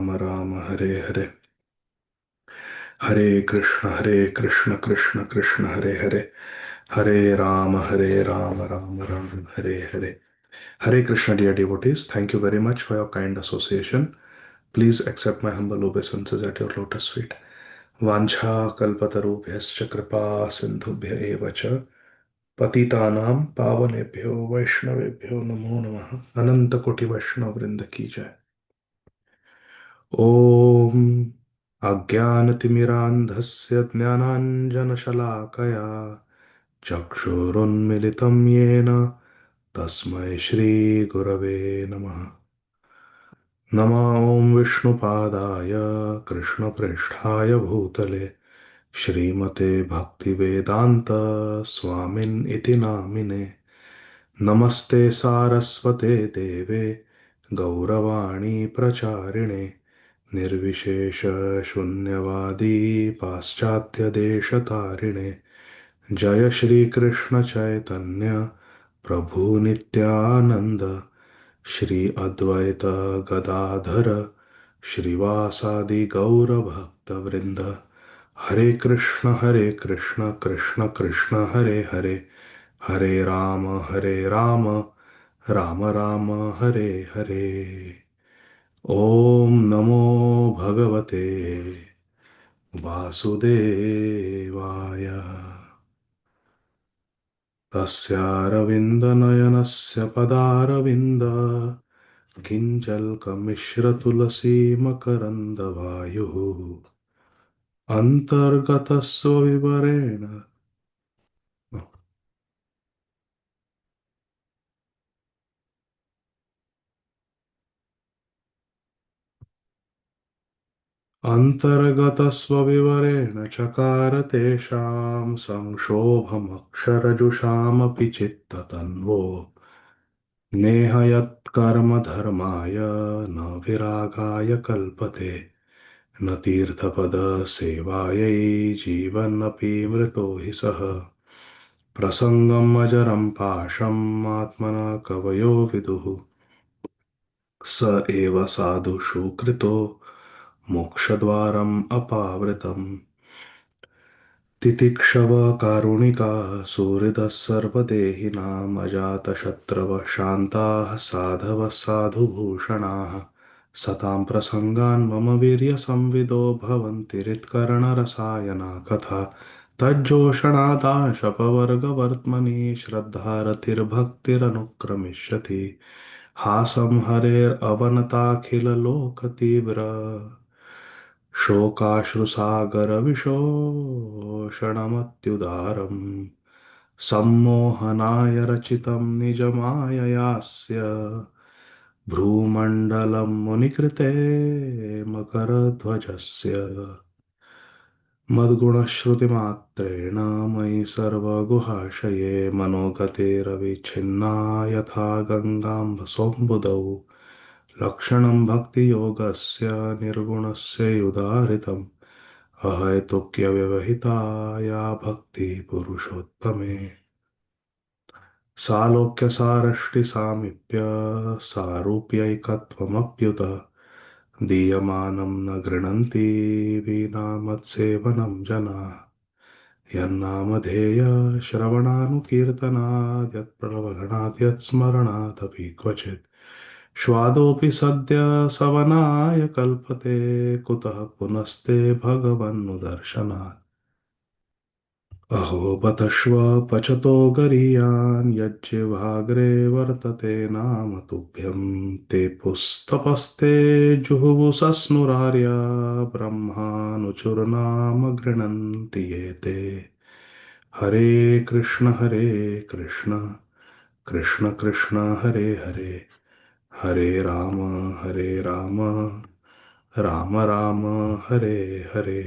Ram Ram Hare Hare, Hare Krishna Krishna Krishna Hare Hare, Hare Ram Ram Ram Hare Hare. Hare Krishna, dear devotees. Thank you very much for your kind association. Please accept my humble obeisances at your lotus feet. Vancha kalpatarubhyascha kripa sindhubhya eva cha patitanam pavanebhyo vaishnavebhyo namo namaha. Ananta koti vaishnav vrinda ki jai. ॐ अज्ञानतिमिरान्धस्य ज्ञानाञ्जनशलाकया चक्षुरुन्मिलितं येन तस्मै श्रीगुरवे नमः. नमो ॐ विष्णुपादाय कृष्णप्रेष्ठाय भूतले श्रीमते भक्तिवेदान्त स्वामिन् इति नामिने. नमस्ते सारस्वते देवे गौरवाणी प्रचारिणे निर्विशेष शून्यवादी पाश्चात्य देशतारिणे. जय श्री कृष्ण चैतन्य प्रभु नित्यानंद श्री अद्वैत गदाधर श्रीवासादि गौर भक्त वृंद. हरे कृष्ण कृष्ण कृष्ण हरे हरे, हरे राम राम राम हरे हरे. ओम नमो भगवते वासुदेवाय. तस्यारविन्दनयनस्य पदारविन्द किञ्जल्कमिश्रतुलसी मकरन्दवायुः अन्तर्गतस्वविवरेण अन्तर्गतस्वविवरेण चकार तेषां संक्षोभमक्षरजुषामपि चित्ततन्वो नेह यत्कर्मधर्माय न विरागाय कल्पते न तीर्थपदसेवायै जीवन्नपि मृतो हि सः. प्रसङ्गम् अजरं पाशम् आत्मना कवयो विदुः स एव साधुषु कृतो मोक्षद्वारम् अपावृतम्. तितिक्षव कारुणिका सुहृदः सर्वदेहिनाम् अजातशत्रवः शान्ताः साधवः साधुभूषणाः सतां प्रसङ्गान् मम वीर्यसंविदो भवन्ति हृत्कर्णरसायना कथा तज्जोषणादाशपवर्गवर्त्मनि श्रद्धारतिर्भक्तिरनुक्रमिष्यति हासं हरेरवनताखिललोकतीव्र शोकाश्रुसागरविशोषणमत्युदारम् सम्मोहनाय रचितं निजमाययास्य भ्रूमण्डलं मुनिकृते मकरध्वजस्य मद्गुणश्रुतिमात्रेण मयि सर्वगुहाशये मनोगतिरविच्छिन्ना यथा गङ्गाम्बसोऽम्बुदौ लक्षणं भक्तियोगस्य निर्गुणस्य युदारितम् अहैतुक्यव्यवहिताया भक्तिपुरुषोत्तमे सालोक्यसारष्टिसामीप्य सारूप्यैकत्वमप्युत दीयमानं न गृह्णन्ति विनामत्सेवनं जनाः. यन्नामधेय श्रवणानुकीर्तनात् यत्प्रवचनात् यत्स्मरणादपि क्वचित् स्वादोऽपि सद्य सवनाय कल्पते कुतः पुनस्ते भगवन्नुदर्शनात्. अहो बतश्व पचतो गरीयान् यज्जिह्वाग्रे वर्तते नाम तुभ्यं ते पुस्तपस्ते जुहुवुषस्नुरार्या ब्रह्मानुचुर्नाम गृह्णन्ति ये ते. हरे कृष्ण कृष्ण कृष्ण हरे हरे, हरे Ram Ram Ram Hare Hare.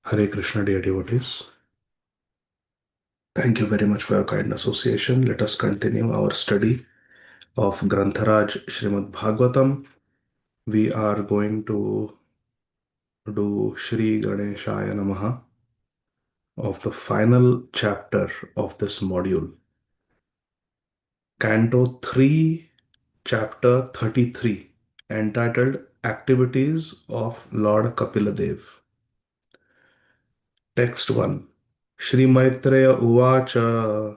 Hare Krishna, dear devotees. Thank you very much for your kind association. Let us continue our study of Grantharaj Srimad Bhagavatam. We are going to do Shri Ganeshaya Namaha of the final chapter of this module. Canto 3, chapter 33. entitled Activities of Lord Kapiladev. Text 1. Shri Maitreya Uvacha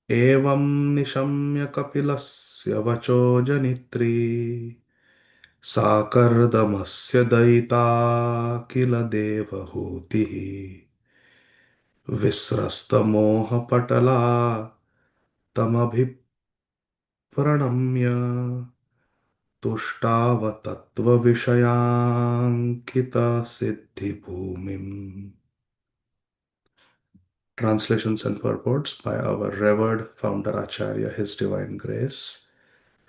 Evam Nishamya Kapilasya Vacho Janitri Sakardamasya Daita Kila Devahutihi Visrasta Moha Patala Tamabhipranamya Tushtava Siddhi Bhumim. Translations and purports by our revered founder Acharya, His Divine Grace,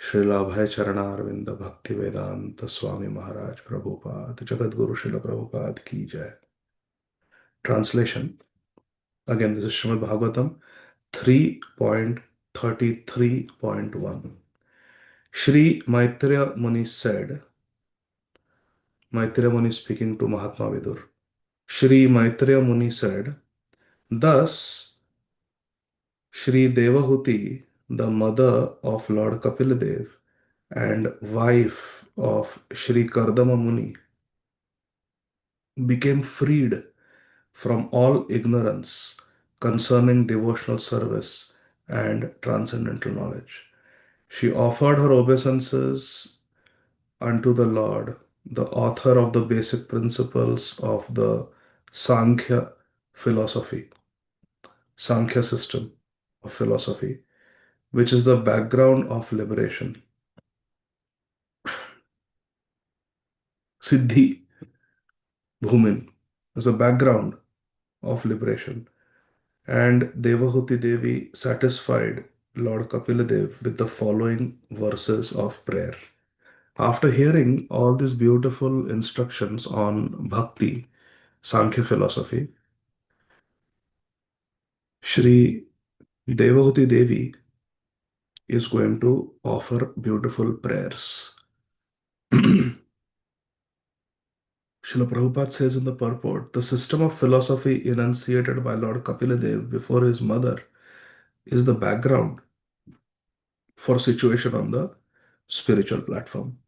Srila Abhay Charanarvinda Bhakti Vedanta Swami Maharaj Prabhupada, Jagat Guru Srila Prabhupada Ki Jai. Translation. Again, this is Srimad Bhagavatam 3.33.1. Shri Maitreya Muni said, Maitreya Muni speaking to Mahatma Vidur. Shri Maitreya Muni said, thus Shri Devahuti, the mother of Lord Kapiladev and wife of Shri Kardama Muni, became freed from all ignorance concerning devotional service and transcendental knowledge. She offered her obeisances unto the Lord, the author of the basic principles of the Sankhya philosophy, Sankhya system of philosophy, which is the background of liberation. Siddhi Bhumin is the background of liberation. And Devahuti Devi satisfied Lord Kapiladev with the following verses of prayer. After hearing all these beautiful instructions on bhakti, Sankhya philosophy, Shri Devahuti Devi is going to offer beautiful prayers. Srila Prabhupada says in the purport, the system of philosophy enunciated by Lord Kapiladev before his mother is the background for situation on the spiritual platform.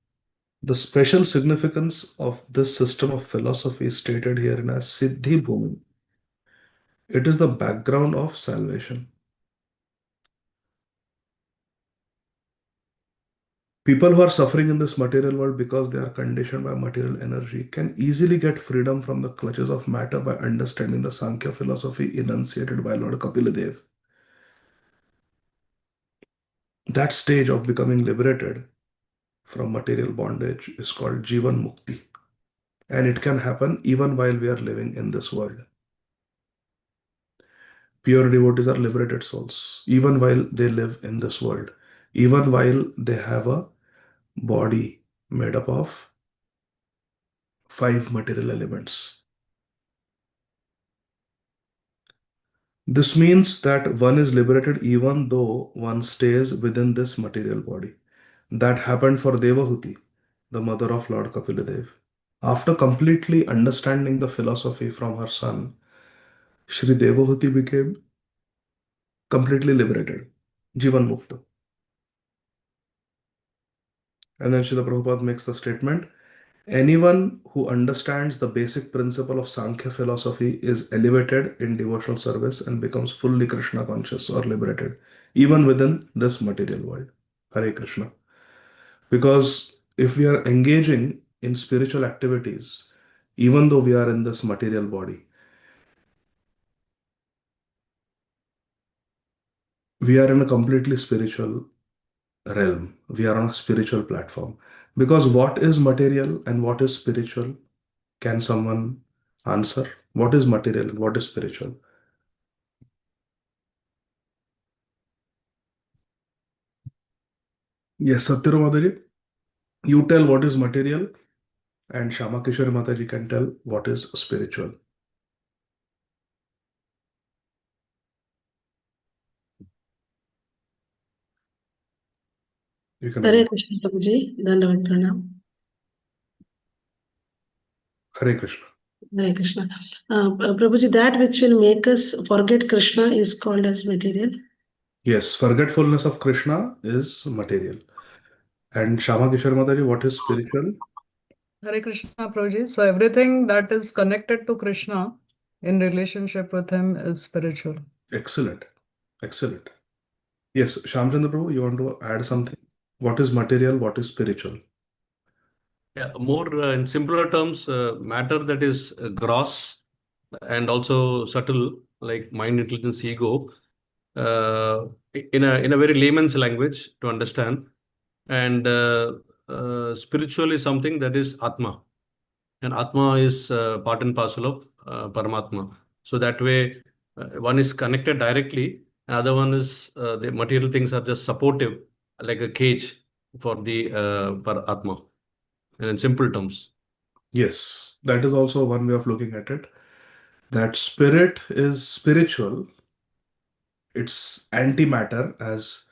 The special significance of this system of philosophy is stated here in as Siddhi Bhumi. It is the background of salvation. People who are suffering in this material world because they are conditioned by material energy can easily get freedom from the clutches of matter by understanding the Sankhya philosophy enunciated by Lord Kapiladev. That stage of becoming liberated from material bondage is called Jivan Mukti. And it can happen even while we are living in this world. Pure devotees are liberated souls, even while they live in this world, even while they have a body made up of 5 material elements. This means that one is liberated even though one stays within this material body. That happened for Devahuti, the mother of Lord Kapiladev. After completely understanding the philosophy from her son, Shri Devahuti became completely liberated, Jivan Mukta. And then Srila Prabhupada makes the statement, anyone who understands the basic principle of Sankhya philosophy is elevated in devotional service and becomes fully Krishna conscious or liberated, even within this material world. Hare Krishna. Because if we are engaging in spiritual activities, even though we are in this material body, we are in a completely spiritual realm. We are on a spiritual platform. Because what is material and what is spiritual? Can someone answer? What is material and what is spiritual? Yes, Satyaru Mataji, you tell what is material, and Shama Kishore Mataji can tell what is spiritual. You can Hare Krishna, Prabhuji. Dandavat Pranam. Hare Krishna. Hare Krishna. Prabhuji, that which will make us forget Krishna is called as material. Yes, forgetfulness of Krishna is material. And Shama Kishore Mataji, what is spiritual? Hare Krishna, Prabhuji. So everything that is connected to Krishna in relationship with him is spiritual. Excellent. Excellent. Yes, Shamchandra Prabhu, you want to add something? What is material? What is spiritual? Yeah, more in simpler terms, matter that is gross and also subtle, like mind, intelligence, ego, uh, in a very layman's language to understand. And spiritual is something that is Atma, and Atma is part and parcel of Paramatma. So that way, one is connected directly, and other one is the material things are just supportive, like a cage for the Atma, and in simple terms. Yes, that is also one way of looking at it. That spirit is spiritual. It's antimatter, as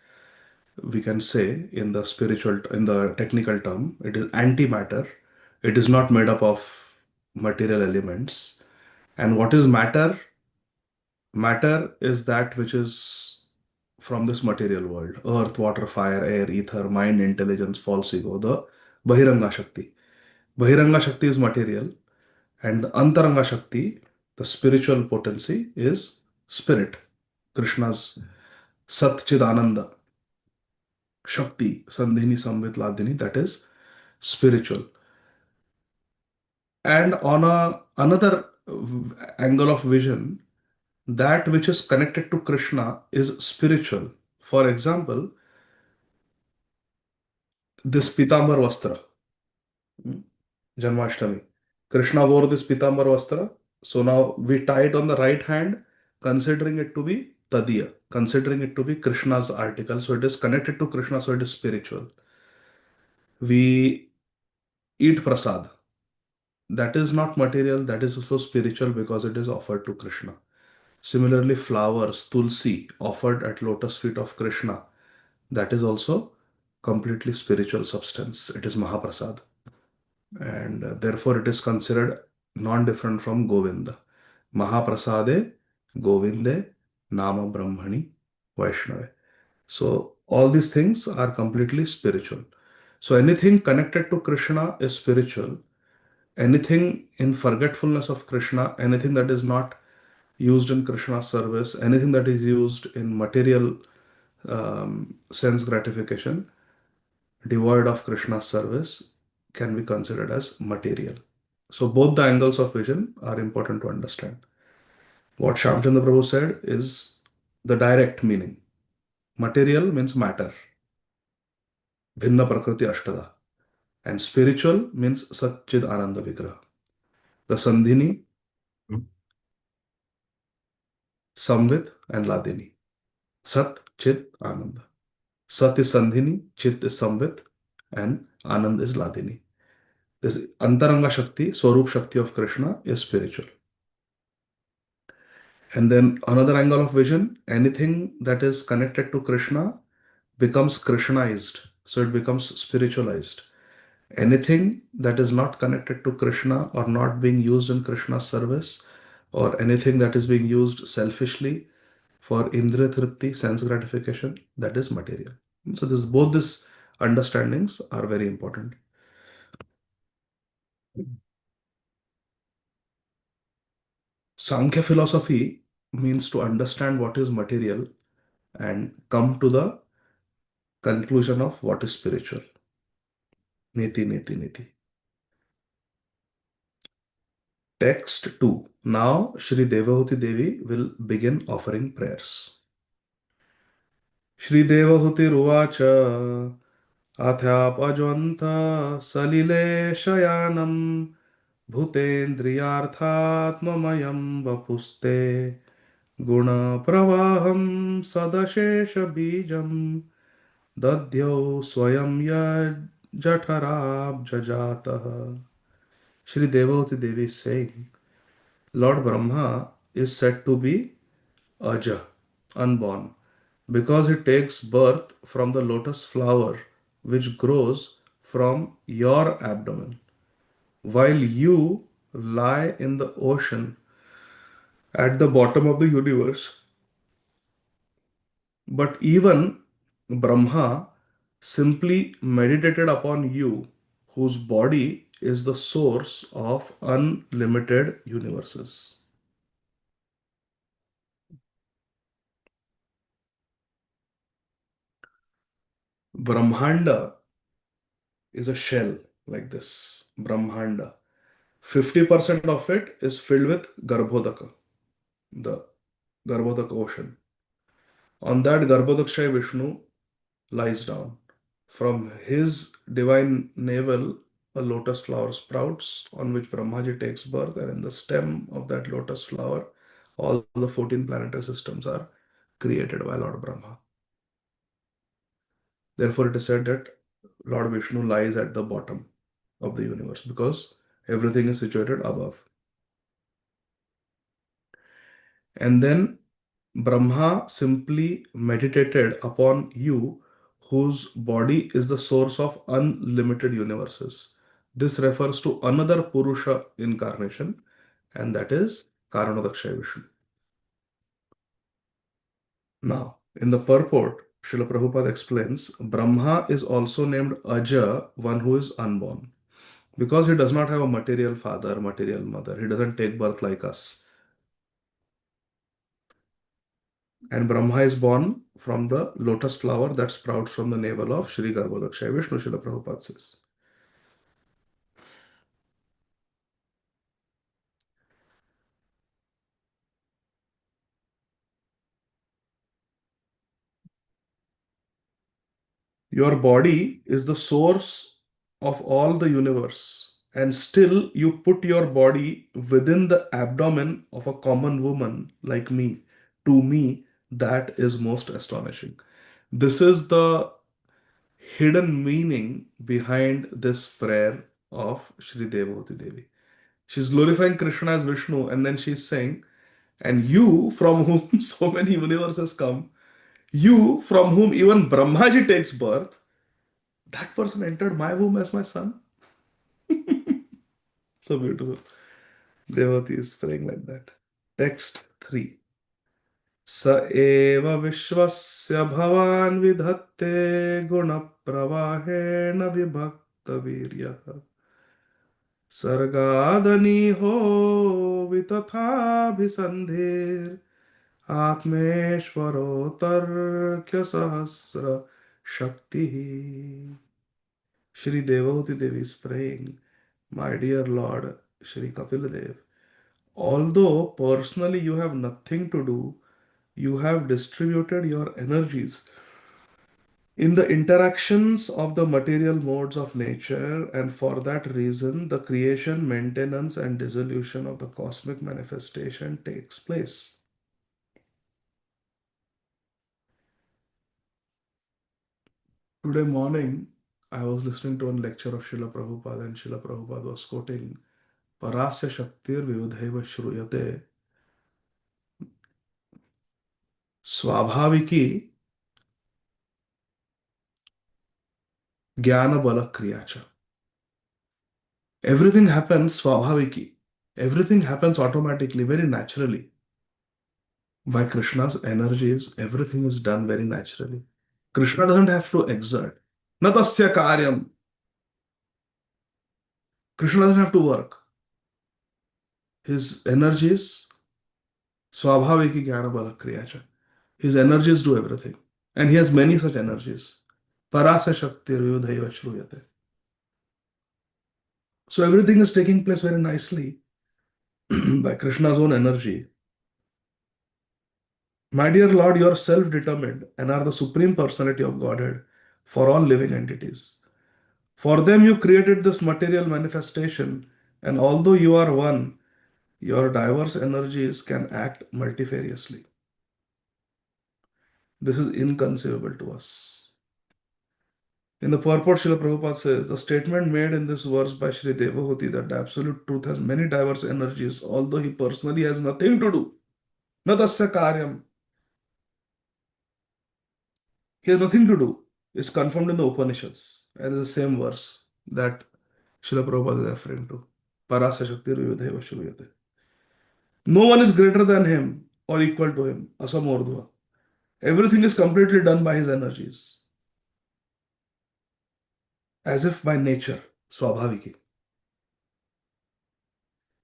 we can say in the spiritual, in the technical term. It is antimatter. It is not made up of material elements. And what is matter? Matter is that which is from this material world: earth, water, fire, air, ether, mind, intelligence, false ego, the Bahiranga Shakti. Bahiranga Shakti is material, and the Antaranga Shakti, the spiritual potency, is spirit. Krishna's Sat Chid Ananda Shakti, Sandhini, Samvit, Ladini, that is spiritual. And on another angle of vision, that which is connected to Krishna is spiritual. For example, this Pitambar Vastra, mm, Janmashtami. Krishna wore this Pitambar Vastra. So now we tie it on the right hand, considering it to be Tadiya, considering it to be Krishna's article. So it is connected to Krishna, so it is spiritual. We eat prasad. That is not material, that is also spiritual because it is offered to Krishna. Similarly, flowers, tulsi, offered at lotus feet of Krishna, that is also completely spiritual substance. It is Mahaprasad. And therefore, it is considered non-different from Govinda. Mahaprasade, Govinde, Nama Brahmani, Vaishnava. So, all these things are completely spiritual. So, anything connected to Krishna is spiritual. Anything in forgetfulness of Krishna, anything that is not used in Krishna's service, anything that is used in material sense gratification, devoid of Krishna's service, can be considered as material. So both the angles of vision are important to understand. What Shamchandra Prabhu said is the direct meaning. Material means matter, Bhinna Prakriti Ashtada. And spiritual means Satchid Ananda Vigraha. The Sandhini, Samvit, and Ladini. Sat, Chit, Ananda. Sat is Sandhini, Chit is Samvit, and Anand is Ladini. This Antaranga Shakti, Swarup Shakti of Krishna, is spiritual. And then another angle of vision, anything that is connected to Krishna becomes Krishnaized. So it becomes spiritualized. Anything that is not connected to Krishna or not being used in Krishna's service, or anything that is being used selfishly for Indriya Tripti, sense gratification, that is material. So this both these understandings are very important. Sankhya philosophy means to understand what is material and come to the conclusion of what is spiritual. Niti, niti, niti. Text 2. Now Shri Devahuti Devi will begin offering prayers. Shri Devahuti Ruvacha Athyapajvanta Salile Shayanam Bhutendriyarthatmamayam Vapuste Guna Pravaham Sadashesha Bijam Dadyau Swayam Jatarab Jajataha. Shri Devahuti Devi is saying, Lord Brahma is said to be Aja, unborn, because he takes birth from the lotus flower which grows from your abdomen, while you lie in the ocean at the bottom of the universe. But even Brahma simply meditated upon you, whose body is the source of unlimited universes. Brahmanda is a shell like this. Brahmanda. 50% of it is filled with Garbhodaka, the Garbhodaka ocean. On that Garbhodakshaya Vishnu lies down. From his divine navel, a lotus flower sprouts on which Brahmaji takes birth, and in the stem of that lotus flower, all the 14 planetary systems are created by Lord Brahma. Therefore, it is said that Lord Vishnu lies at the bottom of the universe because everything is situated above. And then Brahma simply meditated upon you, whose body is the source of unlimited universes. This refers to another Purusha incarnation, and that is Karanodakshaya Vishnu. Now, in the purport, Srila Prabhupada explains Brahma is also named Aja, one who is unborn, because he does not have a material father, material mother. He doesn't take birth like us. And Brahma is born from the lotus flower that sprouts from the navel of Sri Garbhodakshaya Vishnu, Srila Prabhupada says. Your body is the source of all the universe, and still you put your body within the abdomen of a common woman like me. To me, that is most astonishing. This is the hidden meaning behind this prayer of Shri Devavati Devi. She's glorifying Krishna as Vishnu, and then she's saying, and you from whom so many universes come, you from whom even Brahmaji takes birth, that person entered my womb as my son. So beautiful. Devati is praying like that. Text 3. स एव विश्वस्य भवान् विधत्ते गुणप्रवाहेण विभक्तवीर्यः सर्गादनीहो वितथाभिसन्धिर् आत्मेश्वरोतर्क्य सहस्र shakti. Shri Devavati Devi is praying, my dear Lord Shri Kapiladev, although personally you have nothing to do, you have distributed your energies in the interactions of the material modes of nature, and for that reason, the creation, maintenance, and dissolution of the cosmic manifestation takes place. Today morning, I was listening to one lecture of Srila Prabhupada, and Srila Prabhupada was quoting Parasya Shaktir Vivadhaiva Shruyate Swabhaviki Jnana Bala Kriyacha. Everything happens Swabhaviki. Everything happens automatically, very naturally. By Krishna's energies, everything is done very naturally. Krishna doesn't have to exert. Natasya karyam. Krishna doesn't have to work. His energies, Swabhaviki Jnana Bala Kriyacha. His energies do everything. And he has many such energies. Parasya Shakti Vivadhaiva Shruyate. So everything is taking place very nicely by Krishna's own energy. My dear Lord, you are self-determined and are the Supreme Personality of Godhead for all living entities. For them you created this material manifestation, and although you are one, your diverse energies can act multifariously. This is inconceivable to us. In the purport, Srila Prabhupada says, the statement made in this verse by Sri Devavati that the Absolute Truth has many diverse energies, although he personally has nothing to do. Natasya karyam. He has nothing to do. It's confirmed in the Upanishads. And it's the same verse that Srila Prabhupada is referring to. Parasya Shakti Vivadhaiva Shruyate. No one is greater than him or equal to him. Asamordhva. Everything is completely done by his energies. as if by nature, swabhaviki.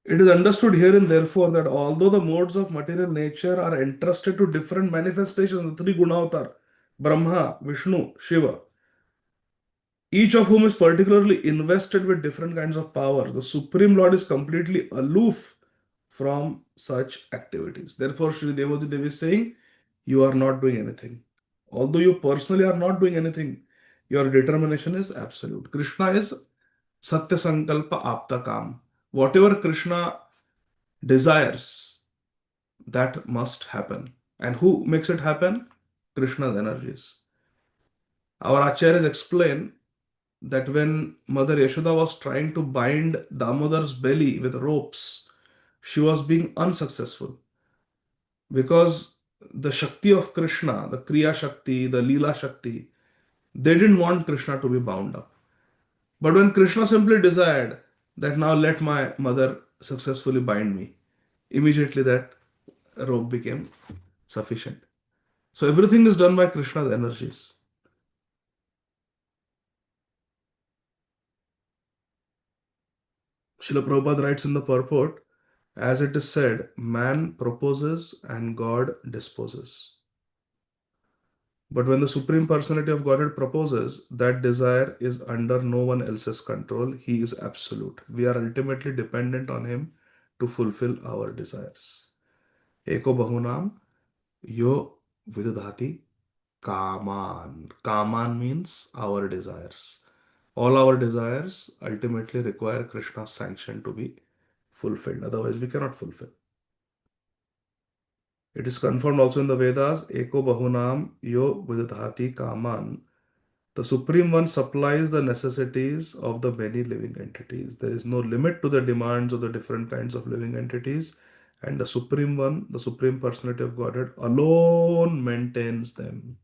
It is understood herein, therefore, that although the modes of material nature are entrusted to different manifestations, the three Gunavatar, Brahma, Vishnu, Shiva, each of whom is particularly invested with different kinds of power, the Supreme Lord is completely aloof from such activities. Therefore, Sri Devoti Devi is saying, you are not doing anything. Although you personally are not doing anything, your determination is absolute. Krishna is Satya Sankalpa Apta Kam. Whatever Krishna desires, that must happen. And who makes it happen? Krishna's energies. Our acharyas explain that when Mother Yashoda was trying to bind Damodar's belly with ropes, she was being unsuccessful because the Shakti of Krishna, the Kriya Shakti, the Leela Shakti, they didn't want Krishna to be bound up. But when Krishna simply desired that now let my mother successfully bind me, immediately that rope became sufficient. So everything is done by Krishna's energies. Srila Prabhupada writes in the purport, as it is said, man proposes and God disposes. But when the Supreme Personality of Godhead proposes, that desire is under no one else's control. He is absolute. We are ultimately dependent on Him to fulfill our desires. Eko Bahunam Yo Vidadhati Kaman. Kaman means our desires. All our desires ultimately require Krishna's sanction to be fulfilled. Otherwise, we cannot fulfill. It is confirmed also in the Vedas, Eko Bahunam Yo Vidadhati Kaman. The Supreme One supplies the necessities of the many living entities. There is no limit to the demands of the different kinds of living entities. And the Supreme One, the Supreme Personality of Godhead, alone maintains them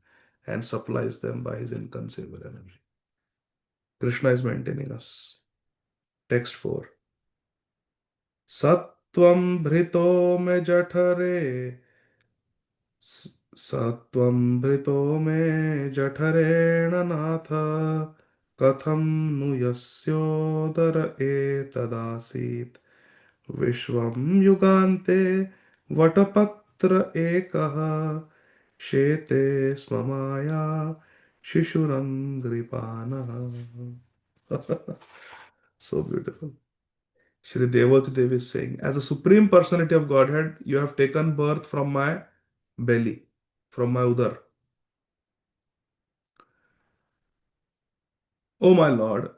and supplies them by His inconceivable energy. Krishna is maintaining us. Text 4. Sattvam bhrito me jathare सत्वं भृतो मे जठरेण नाथ कथं नु यस्योदर एतदासीत् विश्वं युगान्ते वटपत्र एकः शेते स्म माया शिशुरङ्घ्रिपानः. So beautiful. Shri Devoti Devi is saying, as a Supreme Personality of Godhead, you have taken birth from my belly, from my udar. Oh my Lord,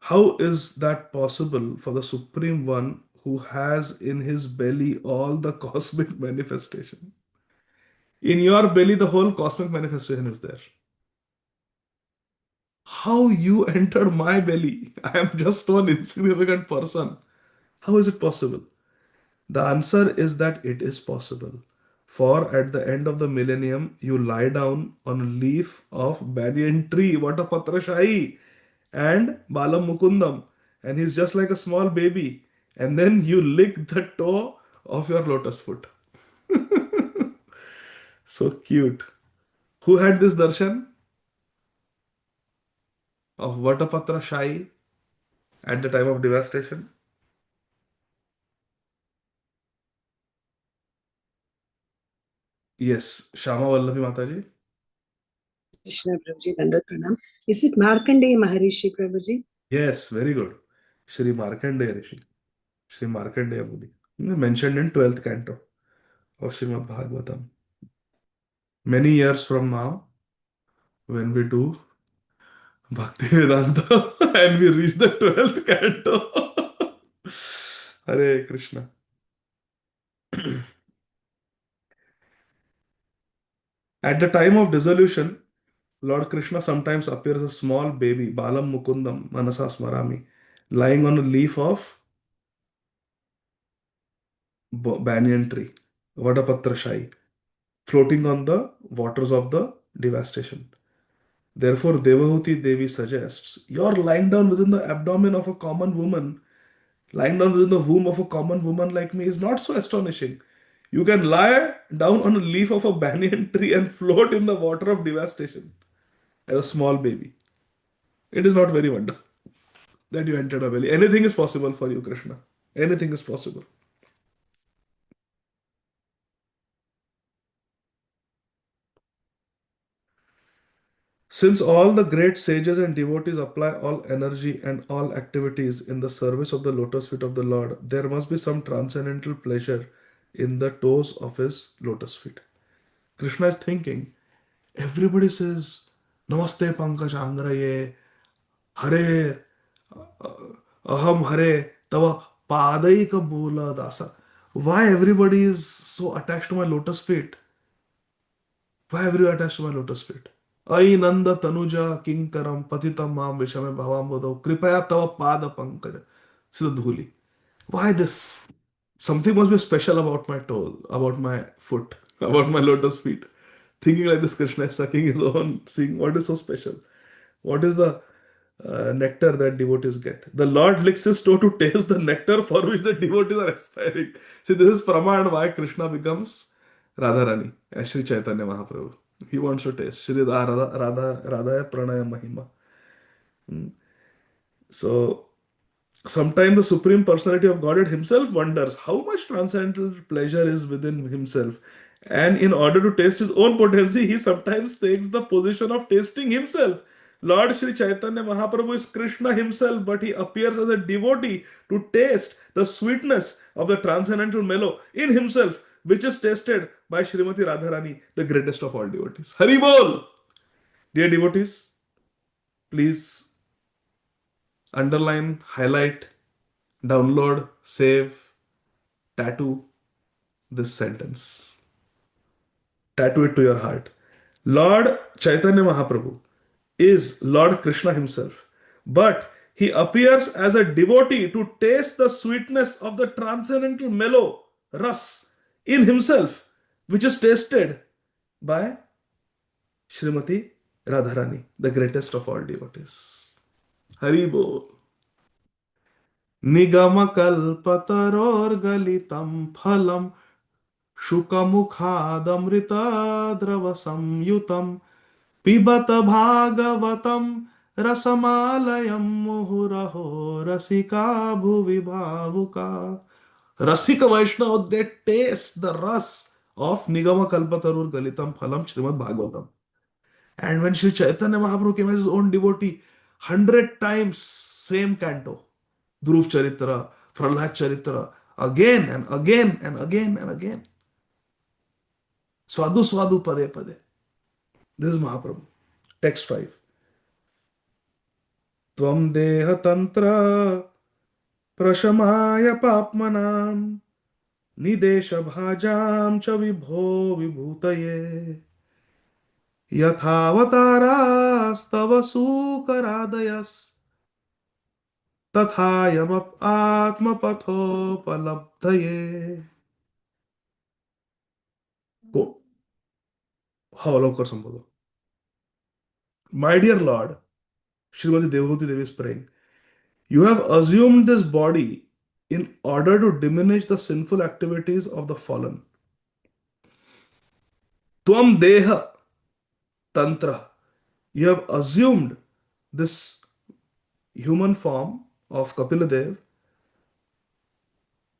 how is that possible for the Supreme One who has in his belly all the cosmic manifestation? In your belly, the whole cosmic manifestation is there. How you entered my belly? I am just one insignificant person. How is it possible? The answer is that it is possible. For at the end of the millennium, you lie down on a leaf of banyan tree, Vatapatra Shahi, and Balam Mukundam, and he's just like a small baby. And then you lick the toe of your lotus foot. So cute. Who had this darshan of Vatapatra Shahi at the time of devastation? Yes, Shama Vallavi Mataji. Krishna Prabhuji, Dandat Pranam. Is it Markandeya Maharishi Prabhuji? Yes, very good. Shri Markandeya Rishi. Shri Markandeya Muni. Mentioned in 12th canto of Srimad Bhagavatam. Many years from now, when we do Bhakti Vedanta and we reach the 12th canto. Hare Krishna. At the time of dissolution, Lord Krishna sometimes appears a small baby, Balam Mukundam, Manasa Smarami, lying on a leaf of banyan tree, Vadapatra Shai, floating on the waters of the devastation. Therefore, Devahuti Devi suggests, you're lying down within the abdomen of a common woman, lying down within the womb of a common woman like me is not so astonishing. You can lie down on a leaf of a banyan tree and float in the water of devastation as a small baby. It is not very wonderful that you entered a belly. Anything is possible for you, Krishna. Anything is possible. Since all the great sages and devotees apply all energy and all activities in the service of the lotus feet of the Lord, there must be some transcendental pleasure in the toes of his lotus feet. Krishna is thinking, everybody says, Namaste Pankaj Angraye, Hare, Aham Hare, Tava Padaika Mula Dasa. Why everybody is so attached to my lotus feet? Why everybody attached to my lotus feet? Ai Nanda Tanuja Kinkaram Patitam Mam Vishame Bhavambodo Kripaya Tava Pada Pankaj Siddhuli. Why this? Something must be special about my toe, about my foot, about my lotus feet. Thinking like this, Krishna is sucking his own, seeing what is so special. What is the nectar that devotees get? The Lord licks his toe to taste the nectar for which the devotees are aspiring. See, this is Praman why Krishna becomes Radharani as Sri Chaitanya Mahaprabhu. He wants to taste. Shri Radha Pranaya Mahima. So, sometimes the Supreme Personality of Godhead himself wonders how much transcendental pleasure is within himself. And in order to taste his own potency, he sometimes takes the position of tasting himself. Lord Sri Chaitanya Mahaprabhu is Krishna himself, but he appears as a devotee to taste the sweetness of the transcendental mellow in himself, which is tasted by Srimati Radharani, the greatest of all devotees. Hari Bol! Dear devotees, please underline, highlight, download, save, tattoo this sentence. Tattoo it to your heart. Lord Chaitanya Mahaprabhu is Lord Krishna himself, but he appears as a devotee to taste the sweetness of the transcendental mellow ras in himself, which is tasted by Srimati Radharani, the greatest of all devotees. Hari Bol. निगमकल्पतरोर्गलितं फलं शुकमुखादमृतद्रवसंयुतं पिबत भागवतं रसमालयं मुहुरहो रसिका भुवि भावुका. Rasika Vaishnava, they taste the ras of Nigama Kalpatarur Galitam Phalam Srimad Bhagavatam. And when Sri Chaitanya Mahaprabhu came as his own devotee, 100 times same canto. Dhruv Charitra, Prahlad Charitra, again and again and again and again. Swadu Swadu Pade Pade. This is Mahaprabhu. Text 5. Tvam Deha Tantra Prashamaya Papmanam Nidesha Bhajam Cha Vibho Vibhutaye Yathavataras Tava Sukaradayas तथायम आत्मपथोपलब्धये. को हाँ लवकर संबोधो. My dear Lord, Srimati Devhuti Devi is praying, you have assumed this body in order to diminish the sinful activities of the fallen. Tvam Deha Tantra. You have assumed this human form of Kapila Dev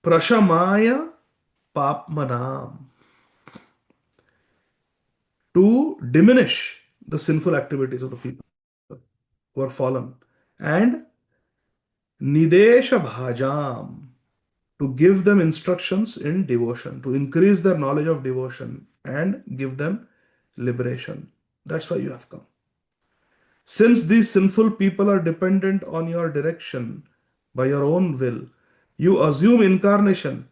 Prashamaya Papmanam, to diminish the sinful activities of the people who are fallen, and Nidesha Bhajam, to give them instructions in devotion, to increase their knowledge of devotion and give them liberation. That's why you have come. Since these sinful people are dependent on your direction by your own will, you assume incarnation,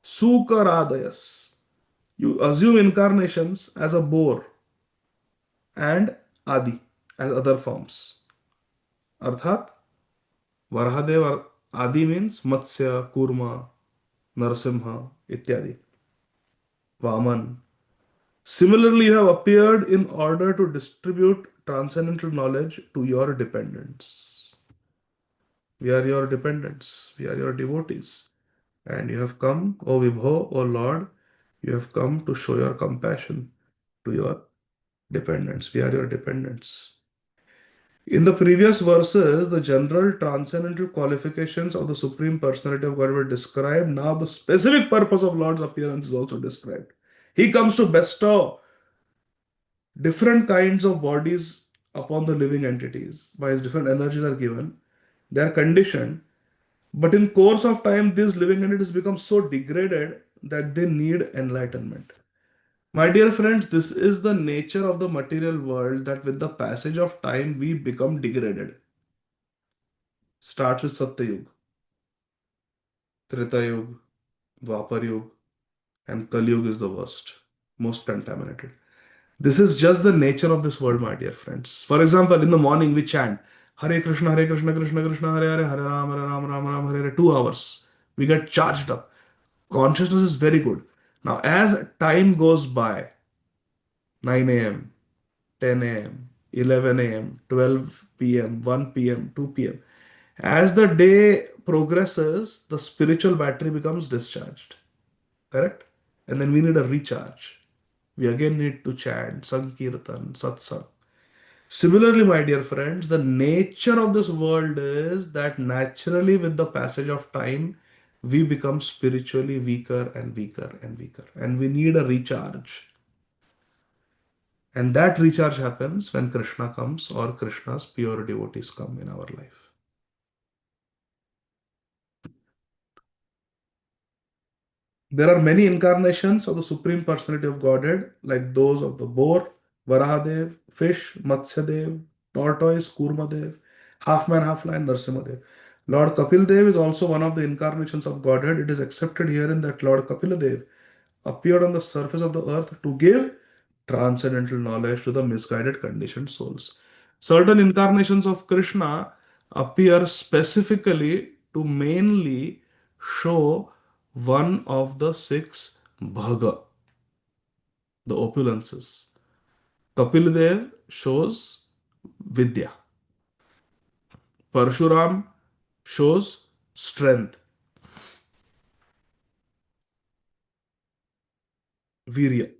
Sukaradayas. You assume incarnations as a boar and Adi as other forms. Arthat, Varahadev Adi means Matsya, Kurma, Narasimha, ityadi. Vaman. Similarly, you have appeared in order to distribute transcendental knowledge to your dependents. We are your dependents. We are your devotees. And you have come, O Vibho, O Lord, you have come to show your compassion to your dependents. We are your dependents. In the previous verses, the general transcendental qualifications of the Supreme Personality of God were described. Now, the specific purpose of Lord's appearance is also described. He comes to bestow different kinds of bodies upon the living entities. By his different energies are given, they are conditioned. But in course of time, these living entities become so degraded that they need enlightenment. My dear friends, this is the nature of the material world, that with the passage of time we become degraded. Starts with Satyayug, Treta Yuga, Dwapar Yuga, and Kali Yuga is the worst, most contaminated. This is just the nature of this world, my dear friends. For example, in the morning we chant Hare Krishna, Krishna Krishna, Hare Hare, Hare Ram, Ram, Hare Hare, 2 hours. We get charged up. Consciousness is very good. Now, as time goes by, 9 a.m., 10 a.m., 11 a.m., 12 p.m., 1 p.m., 2 p.m. As the day progresses, the spiritual battery becomes discharged. Correct? And then we need a recharge. We again need to chant, Sankirtan, Satsang. Similarly, my dear friends, the nature of this world is that naturally, with the passage of time, we become spiritually weaker and weaker and weaker. And we need a recharge. And that recharge happens when Krishna comes or Krishna's pure devotees come in our life. There are many incarnations of the Supreme Personality of Godhead, like those of the boar, Varahadev, fish, Matsyadev, tortoise, Kurmadev, half man, half lion, Narsimadev. Lord Kapil Dev is also one of the incarnations of Godhead. It is accepted herein that Lord Kapiladev appeared on the surface of the earth to give transcendental knowledge to the misguided conditioned souls. Certain incarnations of Krishna appear specifically to mainly show one of the six bhaga, the opulences. Kapildev shows Vidya. Parshuram shows strength, Virya,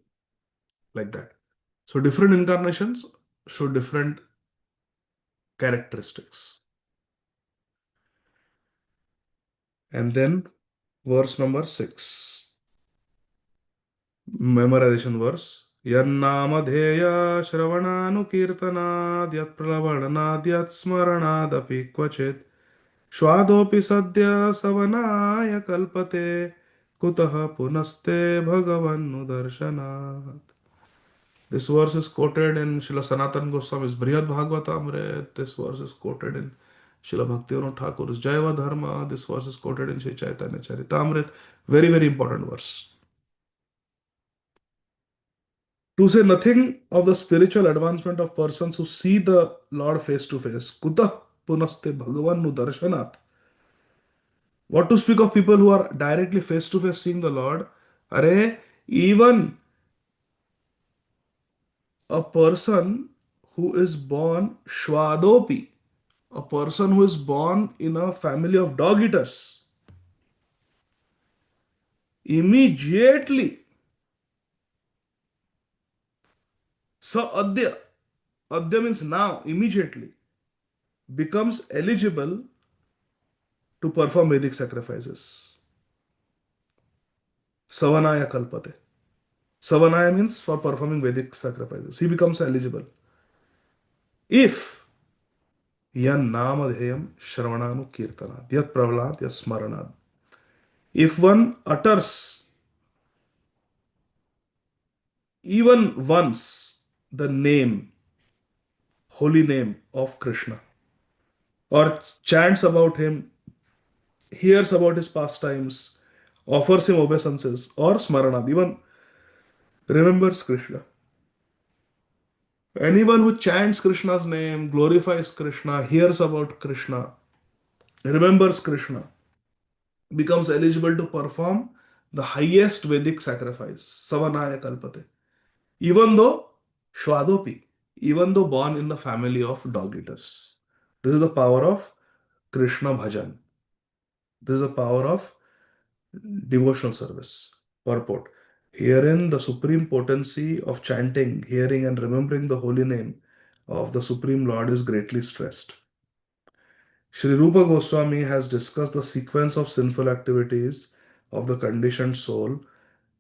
like that. So different incarnations show different characteristics. And then verse number 6. Memorization verse. Yannamadheya shravananukirtanad yat pralavanad yat smaranadapi kvachit Shvadopi sadya savanaya kalpate kutaha punaste bhagavan darshanat. This verse is quoted in Srila Sanatana Goswami's Brihad Bhagavatamrit. This verse is quoted in Srila Bhaktivinoda Thakur's Jaiva Dharma. This verse is quoted in Sri Chaitanya Charitamrit. Very, very important verse. To say nothing of the spiritual advancement of persons who see the Lord face to face. Kutah punaste bhagavan darshanat. What to speak of people who are directly face to face seeing the Lord? Are even a person who is born Shwadopi, a person who is born in a family of dog eaters, immediately Sa Adya, Adya means now, immediately becomes eligible to perform Vedic sacrifices. Savanaya Kalpate. Savanaya means for performing Vedic sacrifices. He becomes eligible if Yan namadheyam shravananu kirtanad yat pravalad yat smaranad. If one utters even once the name, holy name of Krishna, or chants about him, hears about his pastimes, offers him obeisances, or smaranad, even remembers Krishna. Anyone who chants Krishna's name, glorifies Krishna, hears about Krishna, remembers Krishna, becomes eligible to perform the highest Vedic sacrifice, Savanaya Kalpate. Even though Shwadopi, even though born in the family of dog eaters. This is the power of Krishna Bhajan. This is the power of devotional service. Purport. Herein, the supreme potency of chanting, hearing, and remembering the holy name of the Supreme Lord is greatly stressed. Sri Rupa Goswami has discussed the sequence of sinful activities of the conditioned soul,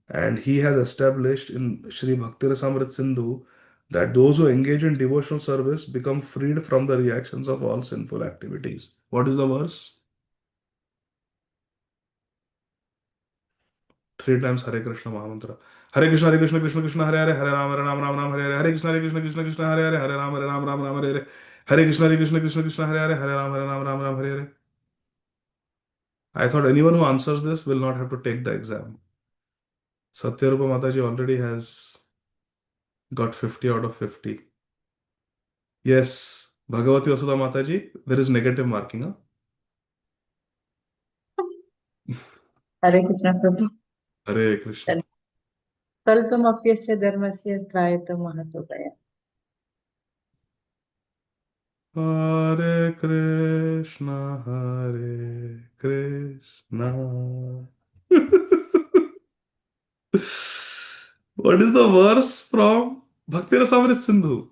and he has established in Sri Bhakti Rasamrit Sindhu that those who engage in devotional service become freed from the reactions of all sinful activities. What is the verse? 3 times Hare Krishna Mahamantra. Hare Krishna, Krishna Krishna, Hare Hare, Hare Ram, Ram Ram, Hare Hare, Hare Krishna, Krishna Krishna, Hare Hare, Hare Ram, Ram Hare Hare, Hare Krishna, Krishna Hare Hare, Hare Ram, Hare Hare. I thought anyone who answers this will not have to take the exam. Satyarupa Mataji already has got 50 out of 50. Yes, Bhagavati Vasudha Mataji, there is negative marking. Huh? Hare Krishna Prabhu Hare Krishna. स्वल्पमप्यस्य धर्मस्य त्रायतो महतो गया Hare Krishna, Hare Krishna. What is the verse from Bhakti Rasamrit Sindhu?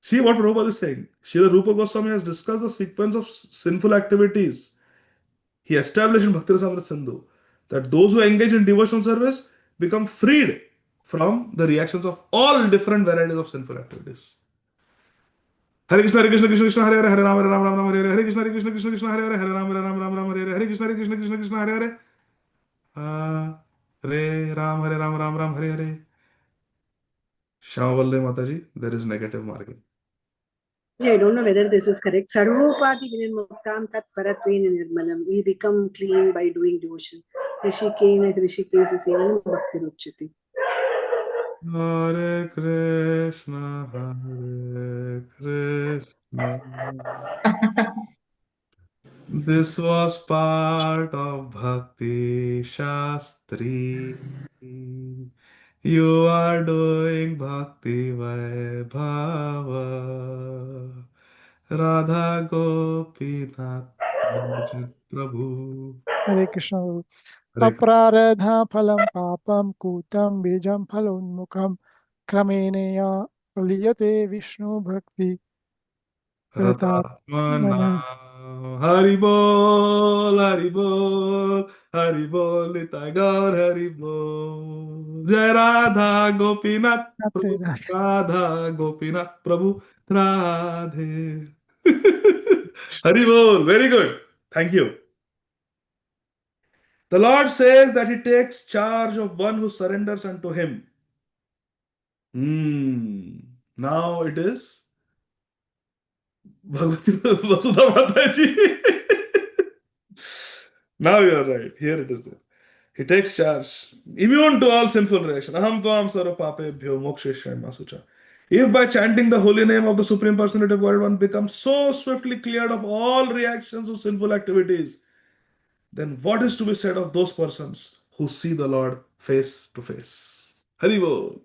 See what Prabhupada is saying. Srila Rupa Goswami has discussed the sequence of sinful activities. He established in Bhakti Rasamrit Sindhu that those who engage in devotional service become freed from the reactions of all different varieties of sinful activities. Hare Krishna, Krishna Krishna, Hare Hare, Hare Ram, Ram Hare Hare, Hare Krishna, Krishna, Hare Hare, Hare Ram, Ram Hare Hare, Hare Krishna, Krishna, Hare Hare, Hare Ram, Hare Hare. Shyamavalle Mataji, there is negative marking. I don't know whether this is correct. Sarvopati vinirmuktam tat paratvena nirmalam. We become clean by doing devotion. Rishikena Rishikesa Sevanam Bhakti Ruchati. Hare Krishna, Hare Krishna. This was part of Bhakti Shastri. You are doing Bhakti Vaibhava. Radha Gopinath Prabhu. Hare Krishna. Guru. Hare Krishna. Aparadha phalam papam kutam bijam phalonmukham krameneya praliyate Vishnu bhakti ratat Ratatmana. Hari Bol, Hari Bol, Hari Bol, Nitai Gaur, Hari Bol. Jai Radha Gopinath Prabhu, Radha Gopinath Prabhu, Radhe. Hari Bol, very good. Thank you. The Lord says that He takes charge of one who surrenders unto Him. Now it is Bhagavati Vasudha Mataji. Now you are right. Here it is there. He takes charge. Immune to all sinful reaction. Aham tvam sarva papebhyo moksheshyam masucha. If by chanting the holy name of the Supreme Personality of Godhead one becomes so swiftly cleared of all reactions of sinful activities, then what is to be said of those persons who see the Lord face to face? Haribol.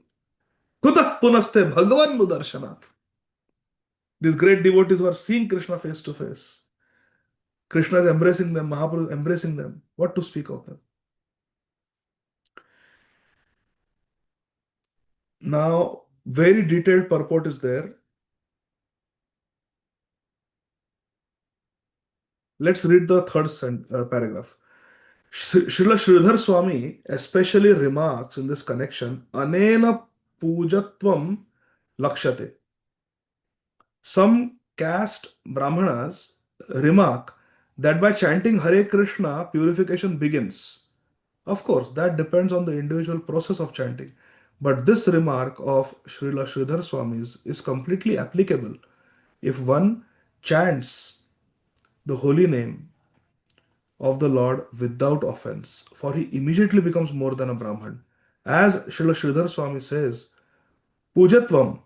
Kutah punaste bhagavan mudarshanat. These great devotees who are seeing Krishna face to face. Krishna is embracing them, Mahaprabhu is embracing them. What to speak of them? Now, very detailed purport is there. Let's read the third paragraph. Srila Sridhar Swami especially remarks in this connection, Anena pujatvam lakshate. Some caste brahmanas remark that by chanting Hare Krishna, purification begins. Of course, that depends on the individual process of chanting. But this remark of Srila Sridhar Swami's is completely applicable if one chants the holy name of the Lord without offense, for he immediately becomes more than a Brahman. As Srila Sridhar Swami says, Pujatvam,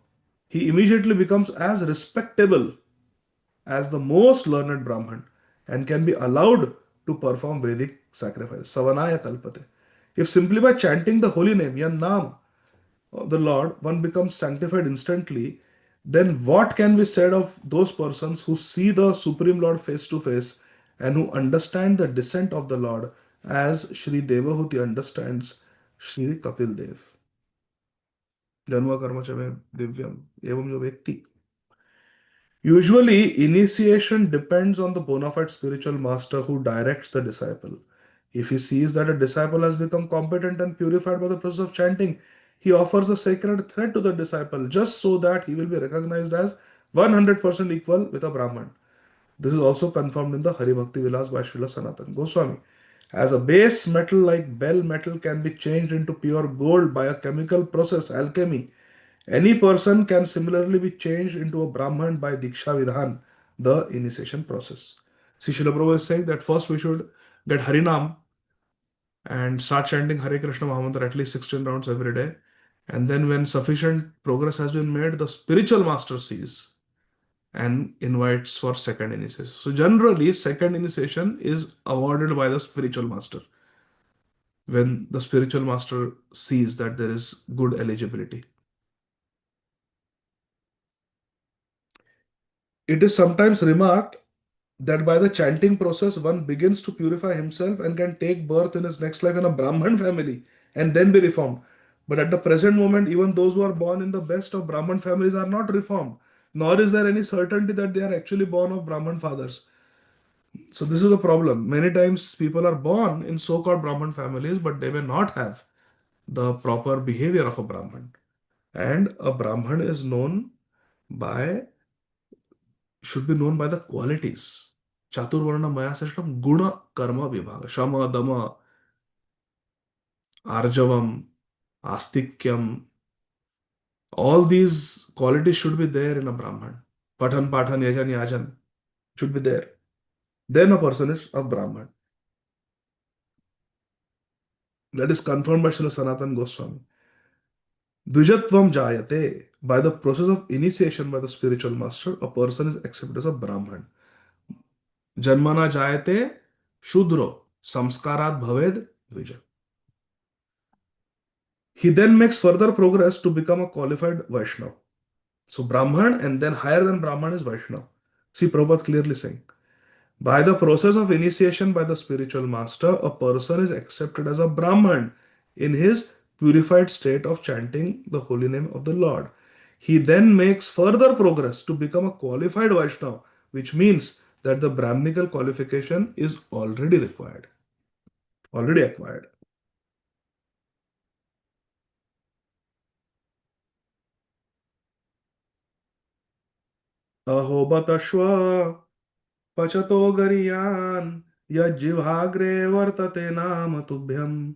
he immediately becomes as respectable as the most learned Brahman and can be allowed to perform Vedic sacrifice. Savanaya Kalpate. If simply by chanting the holy name, Yan Nam, of the Lord, one becomes sanctified instantly, then what can be said of those persons who see the Supreme Lord face to face and who understand the descent of the Lord as Sri Devahuti understands Sri Kapil Dev? Janma karma cha me divyam. Evam jo vyakti. Usually, initiation depends on the bona fide spiritual master who directs the disciple. If he sees that a disciple has become competent and purified by the process of chanting, he offers a sacred thread to the disciple just so that he will be recognized as 100% equal with a Brahman. This is also confirmed in the Hari Bhakti Vilas by Srila Sanatana Goswami. As a base metal like bell metal can be changed into pure gold by a chemical process, alchemy, any person can similarly be changed into a Brahman by Diksha Vidhan, the initiation process. See, Srila Prabhupada is saying that first we should get Harinam and start chanting Hare Krishna Mahamantra at least 16 rounds every day. And then, when sufficient progress has been made, the spiritual master sees and invites for second initiation. So, generally, second initiation is awarded by the spiritual master when the spiritual master sees that there is good eligibility. It is sometimes remarked that by the chanting process, one begins to purify himself and can take birth in his next life in a Brahman family and then be reformed. But at the present moment, even those who are born in the best of Brahman families are not reformed, nor is there any certainty that they are actually born of Brahman fathers. So, this is the problem. Many times, people are born in so called Brahman families, but they may not have the proper behavior of a Brahman. And a Brahman is known by, should be known by the qualities. Chaturvarna Maya Srishtam Guna Karma Vibhaga. Shama, Dama, Arjavam, Astikyam. All these qualities should be there in a Brahman. Pathan, Pathan, Yajan, Yajan should be there. Then a person is a Brahman. That is confirmed by Srila Sanatana Goswami. Dvijatvam Jayate. By the process of initiation by the spiritual master, a person is accepted as a Brahman. Janmana Jayate Shudro. Samskarat Bhaved Dvija. He then makes further progress to become a qualified Vaishnava. So Brahman and then higher than Brahman is Vaishnava. See Prabhupada clearly saying, by the process of initiation by the spiritual master, a person is accepted as a Brahman in his purified state of chanting the holy name of the Lord. He then makes further progress to become a qualified Vaishnava, which means that the Brahminical qualification is already required, already acquired. Aho batashva Pachato gariyan yajjivhagre vartate nama tubhyam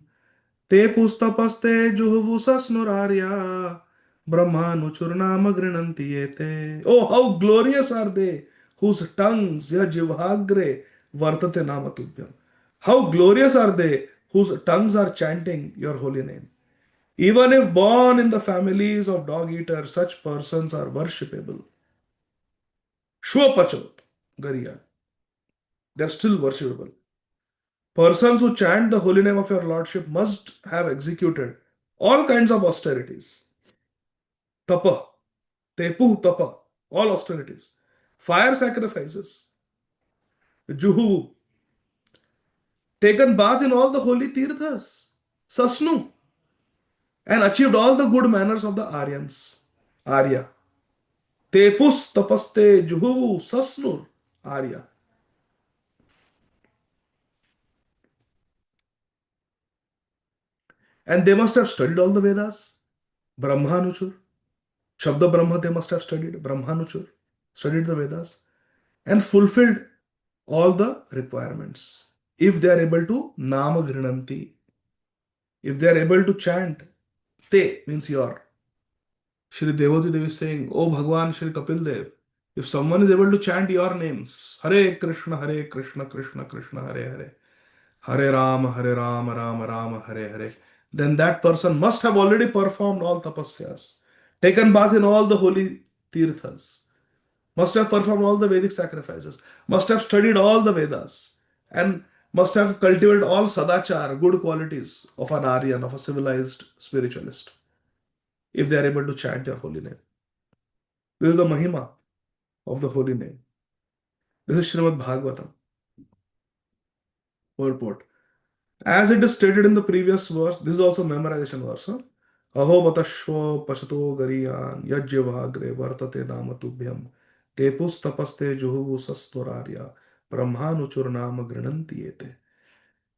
te pustapaste juhuvu sasnurarya brahmanuchurnama grinanti ete. Oh, how glorious are they whose tongues yajjivhagre vartate nama tubhyam. How glorious are they whose tongues are chanting your holy name. Even if born in the families of dog eaters, such persons are worshipable. Shwapachot gariyan. They are still worshipable. Persons who chant the holy name of your Lordship must have executed all kinds of austerities. Tapa, tepu tapa, all austerities. Fire sacrifices. Juhu, taken bath in all the holy tirthas. Sasnu, and achieved all the good manners of the Aryans. Arya. Tepus tapaste juhu sasnur. Arya. And they must have studied all the Vedas. Brahmanuchur. Shabda Brahma they must have studied. Brahmanuchur. Studied the Vedas. And fulfilled all the requirements. If they are able to Nama Grinanti. If they are able to chant. Te means your. Shri Devoti Devi is saying, O Bhagwan Shri Kapil Dev. If someone is able to chant your names. Hare Krishna, Krishna Krishna, Hare Hare. Hare Rama, Rama Rama, Hare Hare. Then that person must have already performed all tapasyas, taken bath in all the holy tirthas, must have performed all the Vedic sacrifices, must have studied all the Vedas, and must have cultivated all sadachar, good qualities of an Aryan, of a civilized spiritualist, if they are able to chant your holy name. This is the Mahima of the holy name. This is Srimad Bhagavatam. Purport. As it is stated in the previous verse, this is also memorization verse. Huh? अहो मतश्व पशतो गरियान यज्ञभाग्रे वर्तते नाम तुभ्यम तेपुस्तपस्ते जुहुसस्त्वरार्या ब्रह्मानुचुर नाम गृणन्ति एते.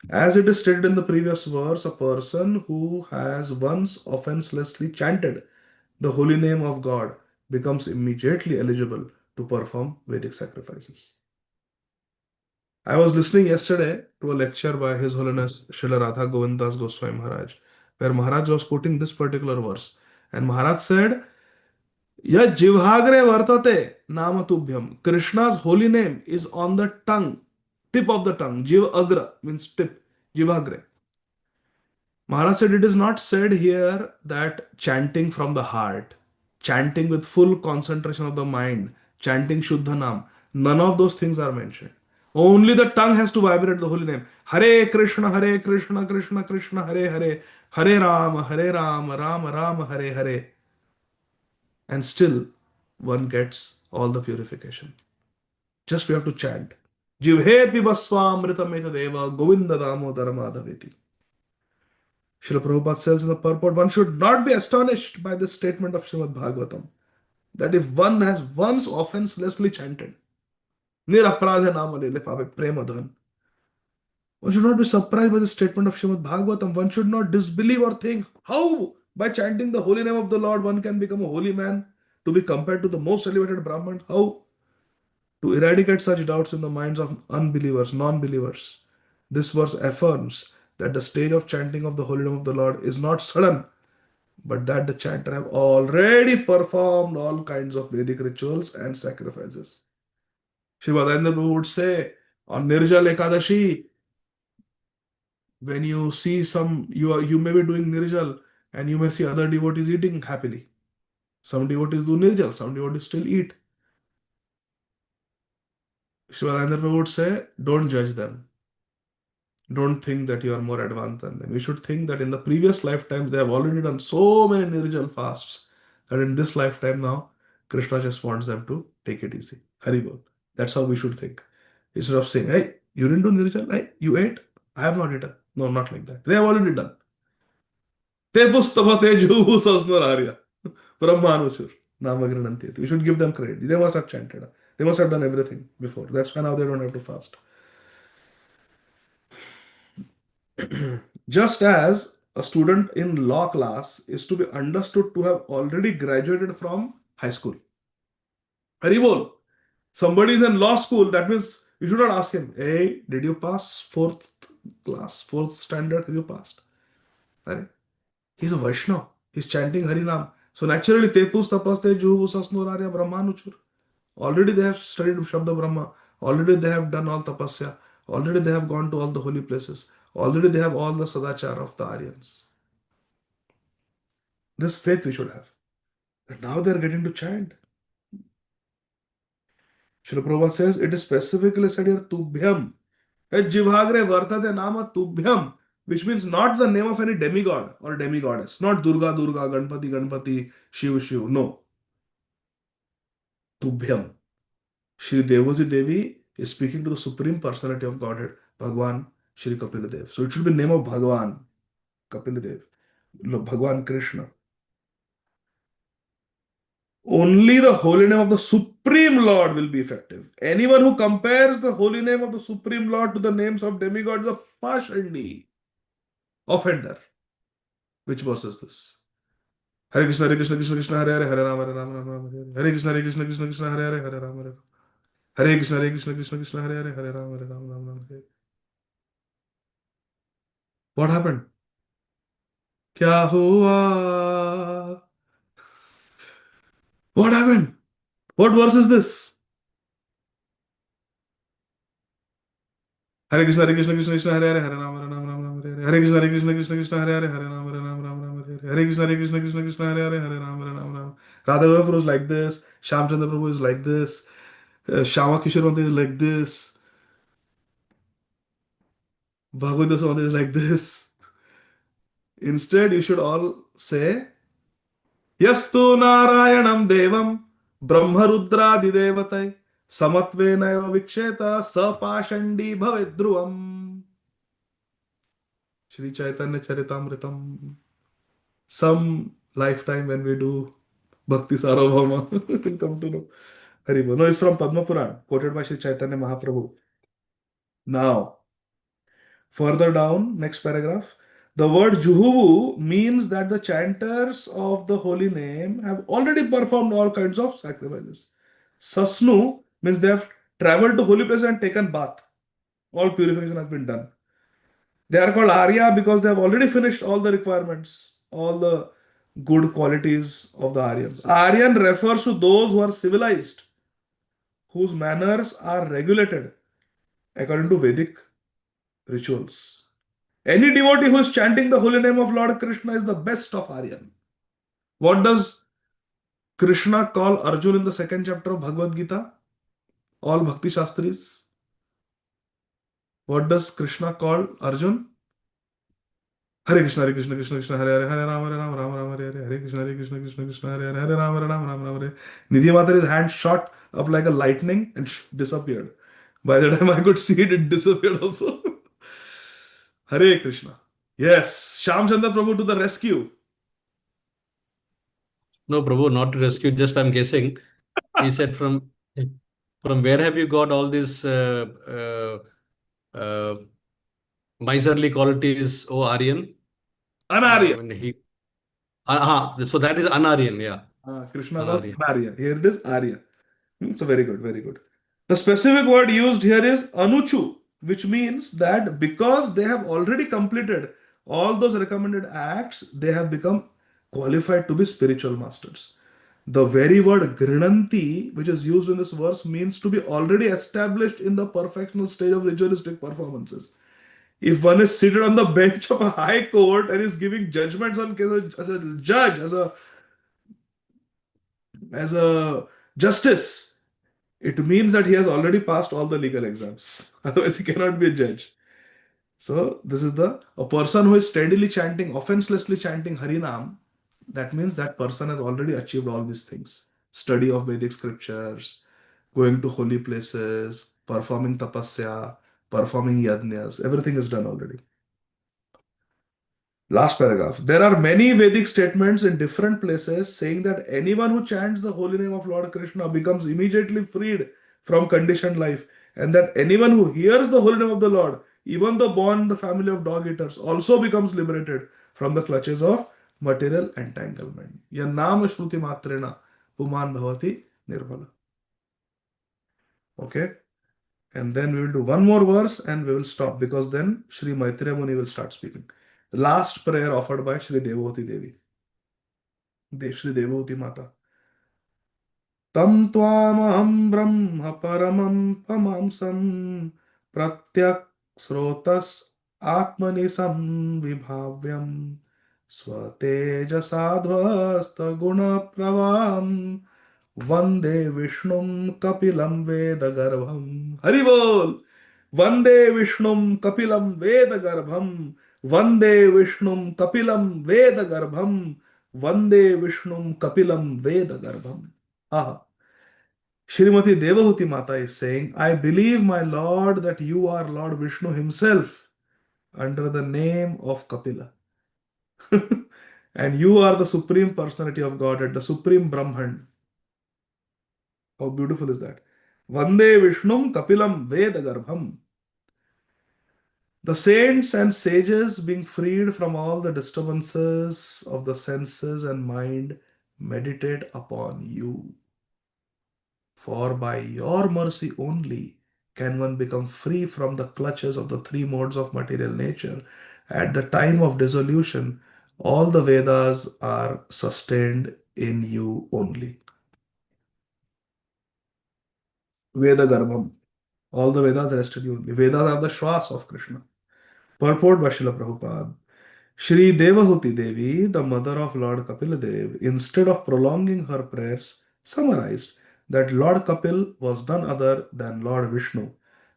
As it is stated in the previous verse, a person who has once offenselessly chanted the holy name of God becomes immediately eligible to perform Vedic sacrifices. I was listening yesterday to a lecture by His Holiness Srila Radha Govindas Goswami Maharaj, where Maharaj was quoting this particular verse. And Maharaj said, Yat jivhagre vartate namatubhyam. Krishna's holy name is on the tongue, tip of the tongue. Jiv agra means tip, jivhagre. Maharaj said it is not said here that chanting from the heart, chanting with full concentration of the mind, chanting Shuddha Nam, none of those things are mentioned. Only the tongue has to vibrate the holy name. Hare Krishna, Krishna Krishna, Hare Hare, Hare Rama, Rama Rama, Hare Hare. And still one gets all the purification. Just we have to chant. Jivhe pibaswamritam etadeva Govinda Damodara Madhaveti. Srila Prabhupada says in the purport, one should not be astonished by this statement of Srimad Bhagavatam, that if one has once offenselessly chanted, Nirapradha nama lele pape premadhan, one should not be surprised by the statement of Srimad Bhagavatam. One should not disbelieve or think, how by chanting the holy name of the Lord one can become a holy man, to be compared to the most elevated Brahman. How? To eradicate such doubts in the minds of unbelievers, non-believers. This verse affirms that the stage of chanting of the holy name of the Lord is not sudden, but that the chanter have already performed all kinds of Vedic rituals and sacrifices. Srimad Ādi Gadādhara would say on Nirjal Ekadashi, when you see you may be doing Nirjal and you may see other devotees eating happily. Some devotees do Nirjal, some devotees still eat. Srimad Ādi Gadādhara would say, don't judge them. Don't think that you are more advanced than them. You should think that in the previous lifetimes they have already done so many Nirjal fasts that in this lifetime now, Krishna just wants them to take it easy. Hari Bol. That's how we should think. Instead of saying, hey, you didn't do Nirjal? Hey, you ate? I have not eaten. No, not like that. They have already done. Te pustabate juhu sasnararya. Brahmanuchur. Namagrananti. We should give them credit. They must have chanted. They must have done everything before. That's why now they don't have to fast. Just as a student in law class is to be understood to have already graduated from high school. Haribol, somebody is in law school, that means you should not ask him, hey, did you pass fourth class, fourth standard, have you passed? Right? He's a Vaishnava. He's chanting Harinam. So naturally, Tepus tapaste juhu sasnurarya brahmanuchur. Already they have studied Shabda Brahma. Already they have done all tapasya. Already they have gone to all the holy places. Already they have all the sadachar of the Aryans. This faith we should have. And now they are getting to chant. Srila Prabhupada says it is specifically said here, Tubhyam. Jivhagre vartate nama Tubhyam. Which means not the name of any demigod or demigoddess. Not Durga, Durga, Ganpati, Ganpati, Shiv, Shiv. No. Tubhyam. Shri Devoji Devi is speaking to the Supreme Personality of Godhead, Bhagwan Shri Kapila. So it should be name of Bhagwan, Kapila, Bhagwan Krishna. Only the holy name of the Supreme Lord will be effective. Anyone who compares the holy name of the Supreme Lord to the names of demigods is a Pashandi, offender. Which verse is this? Hare Krishna, Hare Krishna, Krishna Krishna, Hare Hare, Hare Rama, Hare Rama, Rama Hare Hare. Hare Krishna, Hare Krishna, Krishna Krishna, Hare Hare, Hare Rama, Hare Rama. Hare Krishna, Hare Krishna, Krishna Krishna, Hare Hare, Hare Rama, Hare Rama, Rama Hare. What happened? Kya hua? What happened? What verse is this? Hare Krishna, Krishna Krishna, Hare Hare, Hare Rama, Rama Hare Hare. Hare Krishna, Krishna Krishna, Hare Hare, Hare Rama, Rama Hare Hare. Hare Krishna, Krishna Krishna, Hare Hare, Hare Rama, Rama. Radha Prabhu is like this. Shyamchandra Prabhu is like this. Shama Kishore Mandir is like this. Bhagavad Gita is like this. Instead, you should all say, Yastu Narayanam Devam Brahmarudradi Devatai Samatvena eva viksheta sapashandi bhavedruvam. Shri Chaitanya Charitamritam. some lifetime when we do Bhakti Sarvabhauma, we'll come to know. Hari Bol. No, it's from Padma Puran, quoted by Sri Chaitanya Mahaprabhu. Now, further down, next paragraph. The word Juhuvu means that the chanters of the holy name have already performed all kinds of sacrifices. Sasnu means they have traveled to holy place and taken bath. All purification has been done. They are called Arya because they have already finished all the requirements, all the good qualities of the Aryans. Aryan refers to those who are civilized, whose manners are regulated according to Vedic rituals. Any devotee who is chanting the holy name of Lord Krishna is the best of Aryan. What does Krishna call Arjun in the second chapter of Bhagavad Gita? All Bhakti Shastris. What does Krishna call Arjun? Hare Krishna, Krishna Krishna, Hare Hare, Hare Rama, Rama Rama, Rama Hare Hare, Hare Krishna, Krishna Krishna, Krishna Hare Hare, Hare Rama, Rama Rama, Rama Hare. Nidhi Mata's hand shot up like a lightning and disappeared. By the time I could see it, it disappeared also. Hare Krishna. Yes, Shyam Chandra Prabhu to the rescue. No, Prabhu, not to rescue, just I'm guessing. He said, from where have you got all these miserly qualities, O Aryan? Anarya. When he, so that is Anaryan, yeah. Krishna was Anarya. Anarya. Here it is Arya. So very good, very good. The specific word used here is Anuchu, which means that because they have already completed all those recommended acts, they have become qualified to be spiritual masters. The very word Grinanti, which is used in this verse, means to be already established in the perfectional stage of ritualistic performances. If one is seated on the bench of a high court and is giving judgments on cases as a judge, as a justice, it means that he has already passed all the legal exams. Otherwise, he cannot be a judge. So, this is a person who is steadily chanting, offenselessly chanting Harinam. That means that person has already achieved all these things. Study of Vedic scriptures, going to holy places, performing tapasya, performing yajnas. Everything is done already. Last paragraph. There are many Vedic statements in different places saying that anyone who chants the holy name of Lord Krishna becomes immediately freed from conditioned life, and that anyone who hears the holy name of the Lord, even though born in the family of dog eaters, also becomes liberated from the clutches of material entanglement. Yanam shruti matrena puman bhavati nirmala. Okay? And then we will do one more verse and we will stop, because then Sri Maitreya Muni will start speaking. The last prayer offered by Sri Devavati Devi. Sri Devavati Mata. Tam tvamaham brahma paramam pamamsam pratyak srotas atmani samvibhavyam swateja sadhvasta guna pravam Vande Vishnum Kapilam Veda Garbham. Hari Bol! Vande Vishnum Kapilam Veda Garbham. Vande Vishnum Kapilam Veda Garbham. Vande Vishnum Kapilam Veda Garbham. Aha. Shrimati Devahuti Mata is saying, I believe, my Lord, that you are Lord Vishnu himself under the name of Kapila. And you are the Supreme Personality of Godhead, the Supreme Brahman. How beautiful is that? Vande Vishnum Kapilam Veda Garbham. The saints and sages, being freed from all the disturbances of the senses and mind, meditate upon you. For by your mercy only can one become free from the clutches of the three modes of material nature. At the time of dissolution, all the Vedas are sustained in you only. Veda Garbham. All the Vedas rested you only. Vedas are the Shwas of Krishna. Purport by Srila Prabhupada. Shri Devahuti Devi, the mother of Lord Kapila Dev, instead of prolonging her prayers, summarized that Lord Kapil was none other than Lord Vishnu,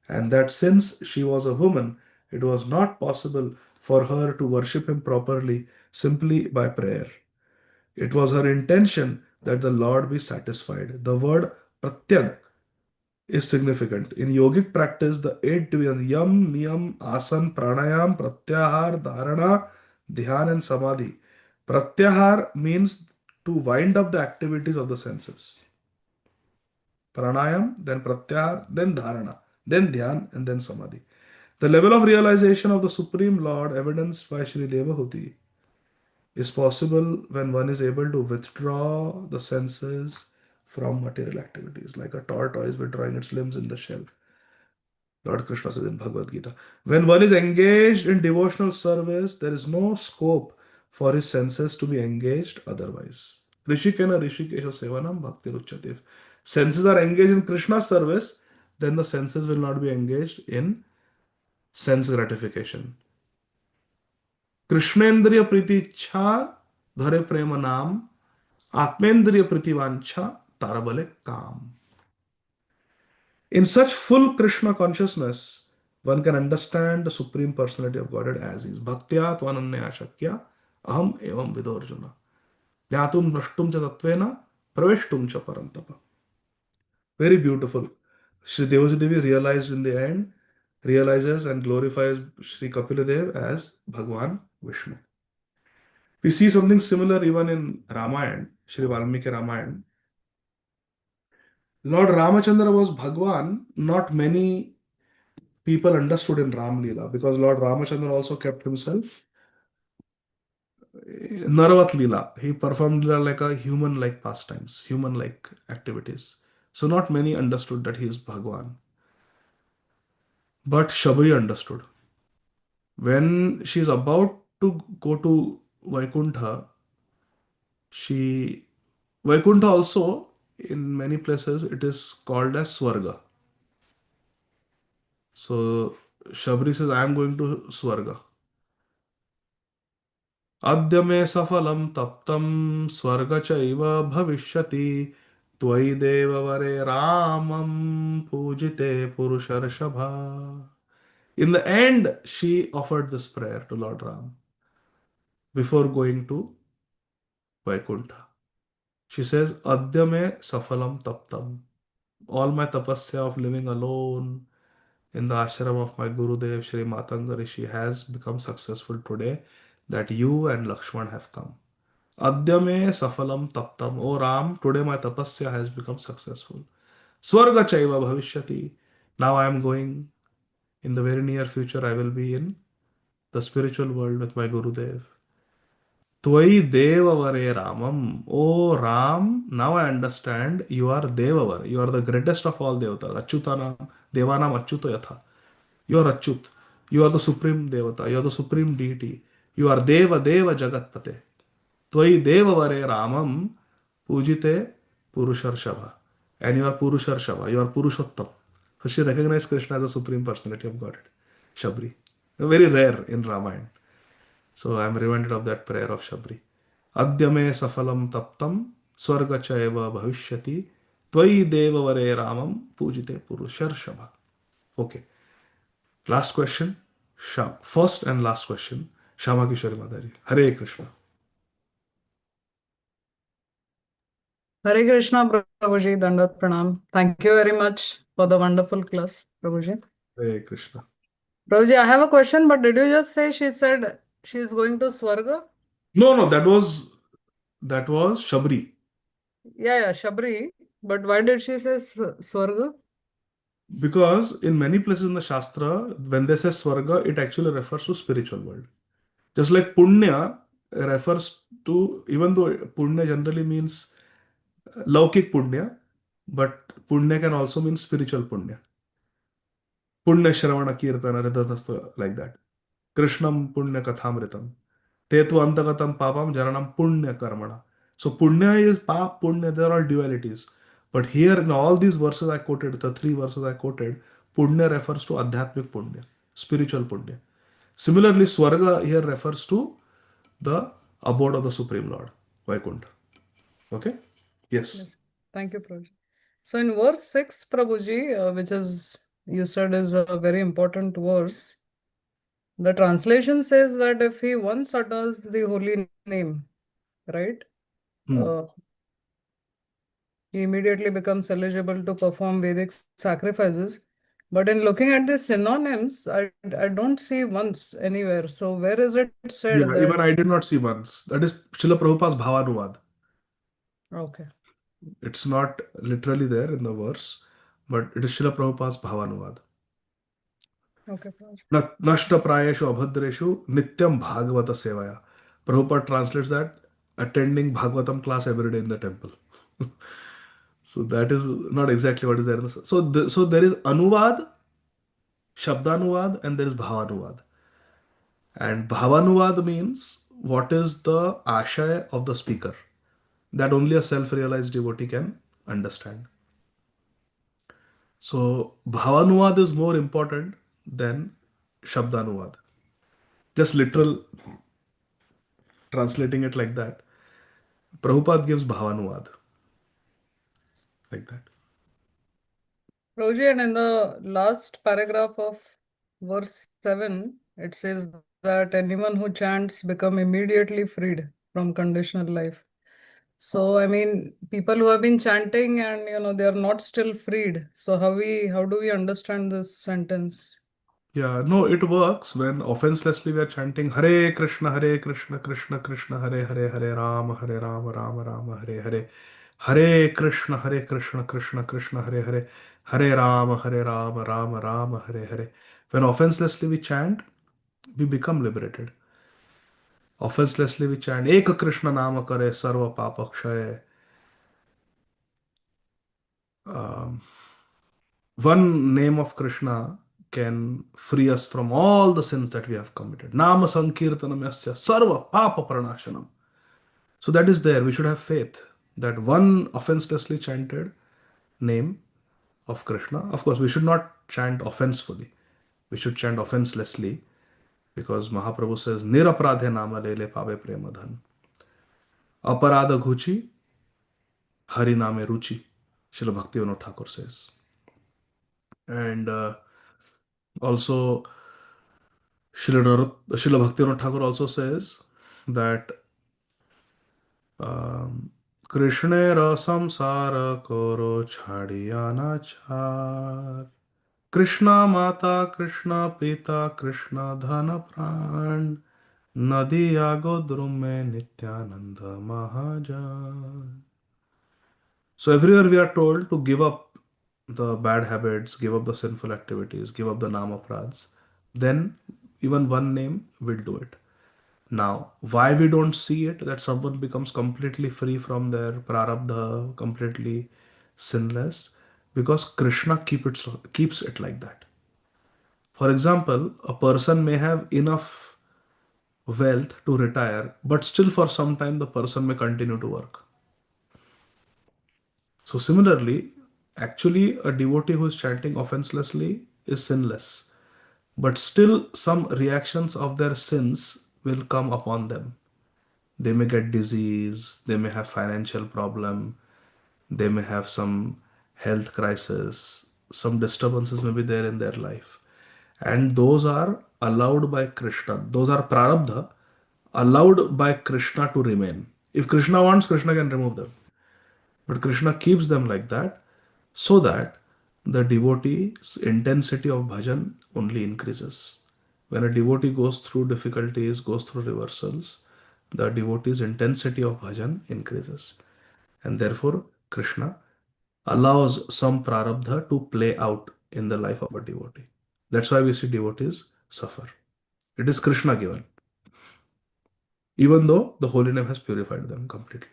and that since she was a woman, it was not possible for her to worship him properly simply by prayer. It was her intention that the Lord be satisfied. The word pratyag is significant. In yogic practice, the 8 divisions yam, niyam, asan, pranayam, pratyahar, dharana, dhyan, and samadhi Pratyahar means to wind up the activities of the senses. Pranayam, then pratyahar, then dharana, then dhyan, and then samadhi. The level of realization of the Supreme Lord, evidenced by Sri Devahuti, is possible when one is able to withdraw the senses from material activities, like a tortoise withdrawing its limbs in the shell. Lord Krishna says in Bhagavad Gita, when one is engaged in devotional service, there is no scope for his senses to be engaged otherwise. Rishikena Rishikesha Sevanam Bhakti Ruchyate. If senses are engaged in Krishna's service, then the senses will not be engaged in sense gratification. Krishnendriya Priti Ichha Dhare Prema Nam Atmendriya Priti Vancha Tarabale Kam. In such full Krishna consciousness, one can understand the Supreme Personality of Godhead as is. Bhaktya tvananya shakya aham evam vidorjuna. Jnatum drashtum cha tatvena praveshtum cha parantapa. Very beautiful. Sri Devaji Devi realized in the end, realizes and glorifies Sri Kapila Dev as Bhagwan Vishnu. We see something similar even in Ramayana, Sri Valmiki Ramayana. Lord Ramachandra was Bhagwan, not many people understood in Ram Leela, because Lord Ramachandra also kept himself Naravat Leela. He performed Leela like a human-like pastimes, human-like activities. So not many understood that he is Bhagwan. But Shabri understood. When she is about to go to Vaikuntha, Vaikuntha also, in many places, it is called as Swarga. So Shabri says, I am going to Swarga. अद्य मे सफलं तप्तं स्वर्ग चैव भविष्यति त्वयि देववरे रामं पूजिते पुरुषर्षभा. In the end, she offered this prayer to Lord Ram before going to Vaikuntha. She says, Adya me safalam taptam. All my tapasya of living alone in the ashram of my Gurudev, Shri Matanga Rishi, has become successful today that you and Lakshman have come. Adya me safalam taptam. O Ram, today my tapasya has become successful. Swarga chaiva bhavishyati. Now I am going, in the very near future, I will be in the spiritual world with my Gurudev. Tvai Devavare Ramam. O Ram, now I understand you are Devavar. You are the greatest of all devatas. Achyutanam, Devanam Achyuta Yatha. You are Achyut. You are the supreme devata. You are the supreme deity. You are Deva Deva Jagatpate. Tvai Devavare Ramam Pujite Purusharshabha. And you are Purusharshabha. You are Purushottam. So she recognized Krishna as the supreme personality of Godhead. Shabri. Very rare in Ramayana. So I am reminded of that prayer of Shabri. Adya me safalam taptam swarga chaiva bhavishyati tvai devavare ramam pujite purusharshabha. Okay. Last question. First and last question. Shama Kishori Mataji. Hare Krishna. Hare Krishna, Prabhuji, Dandat Pranam. Thank you very much for the wonderful class, Prabhuji. Hare Krishna. Prabhuji, I have a question, but did you just say she said she is going to Swarga? No, that was Shabri. Yeah, Shabri. But why did she say Swarga? Because in many places in the Shastra, when they say Swarga, it actually refers to spiritual world. Just like Punya refers to, even though Punya generally means Laukik Punya, but Punya can also mean spiritual Punya. Punya Shravana Kirtana Riddhatastha, like that. Krishnam Punya Kathamritam. Tetu Antagatam Papam Jaranam Punya Karmana. So Punya is Pap, Punya, they are all dualities. But here in all these verses I quoted, the three verses I quoted, Punya refers to Adhyatmic Punya, spiritual Punya. Similarly, Swarga here refers to the abode of the Supreme Lord, Vaikuntha. Okay? Yes. Yes. Thank you, Prabhuji. So in verse 6, Prabhuji, which is, you said is a very important verse, the translation says that if he once utters the holy name, right, uh, he immediately becomes eligible to perform Vedic sacrifices. But in looking at the synonyms, I don't see once anywhere. So where is it said Yeah, that? even I did not see once. That is Srila Prabhupada's Bhavanuvad. Okay. It's not literally there in the verse, but it is Srila Prabhupada's Bhavanuvad. Okay, Prabhuji. Nashta prayeshu abhadreshu nityam bhagavata sevaya. Prabhupada translates that attending Bhagavatam class every day in the temple. So that is not exactly what is there. So there is Anuvad, Shabdanuvad, and there is Bhavanuvad. And Bhavanuvad means what is the ashaya of the speaker that only a self-realized devotee can understand. So Bhavanuvad is more important than Shabdanuvad. Just literal translating it like that. Prabhupada gives Bhavanuvad like that. Prabhuji, and in the last paragraph of verse 7, it says that anyone who chants become immediately freed from conditional life. So, I mean, people who have been chanting and they are not still freed. So how do we understand this sentence? Yeah, no, it works when offenselessly we are chanting Hare Krishna, Krishna Krishna, Hare Rama, Rama Rama, Hare. Hare Krishna, Krishna Krishna, Hare Rama, Rama Rama, Hare. When offenselessly we chant, we become liberated. Offenselessly we chant Ek Krishna Nama Kare Sarva Papa Kshaye. One name of Krishna can free us from all the sins that we have committed. Nama Sankirtanam Yasya Sarva Papa Pranashanam. So that is there. We should have faith that one offenselessly chanted name of Krishna. Of course, we should not chant offensefully. We should chant offenselessly because Mahaprabhu says, Nirapradhe nama lele pave premadhan. Aparadha ghuchi, hari name ruchi. Srila Bhaktivinoda Thakur says. And also, Srila Bhaktivinoda Thakur also says that Krishna ra samsara koro chhadiya nachar. Krishna Mata, Krishna Pita, Krishna Dhana Pran, Nadiya Godrume Nityananda Mahajan. So everywhere we are told to give up the bad habits, give up the sinful activities, give up the namaprads. Then even one name will do it. Now, why we don't see it that someone becomes completely free from their prarabdha, completely sinless? Because Krishna keeps it like that. For example, a person may have enough wealth to retire, but still for some time the person may continue to work. So similarly, actually a devotee who is chanting offenselessly is sinless, but still some reactions of their sins will come upon them. They may get disease, they may have financial problem, they may have some health crisis, some disturbances may be there in their life. And those are allowed by Krishna. Those are prarabdha, allowed by Krishna to remain. If Krishna wants, Krishna can remove them. But Krishna keeps them like that so that the devotee's intensity of bhajan only increases. When a devotee goes through difficulties, goes through reversals, the devotee's intensity of bhajan increases. And therefore, Krishna allows some prarabdha to play out in the life of a devotee. That's why we see devotees suffer. It is Krishna given, even though the holy name has purified them completely.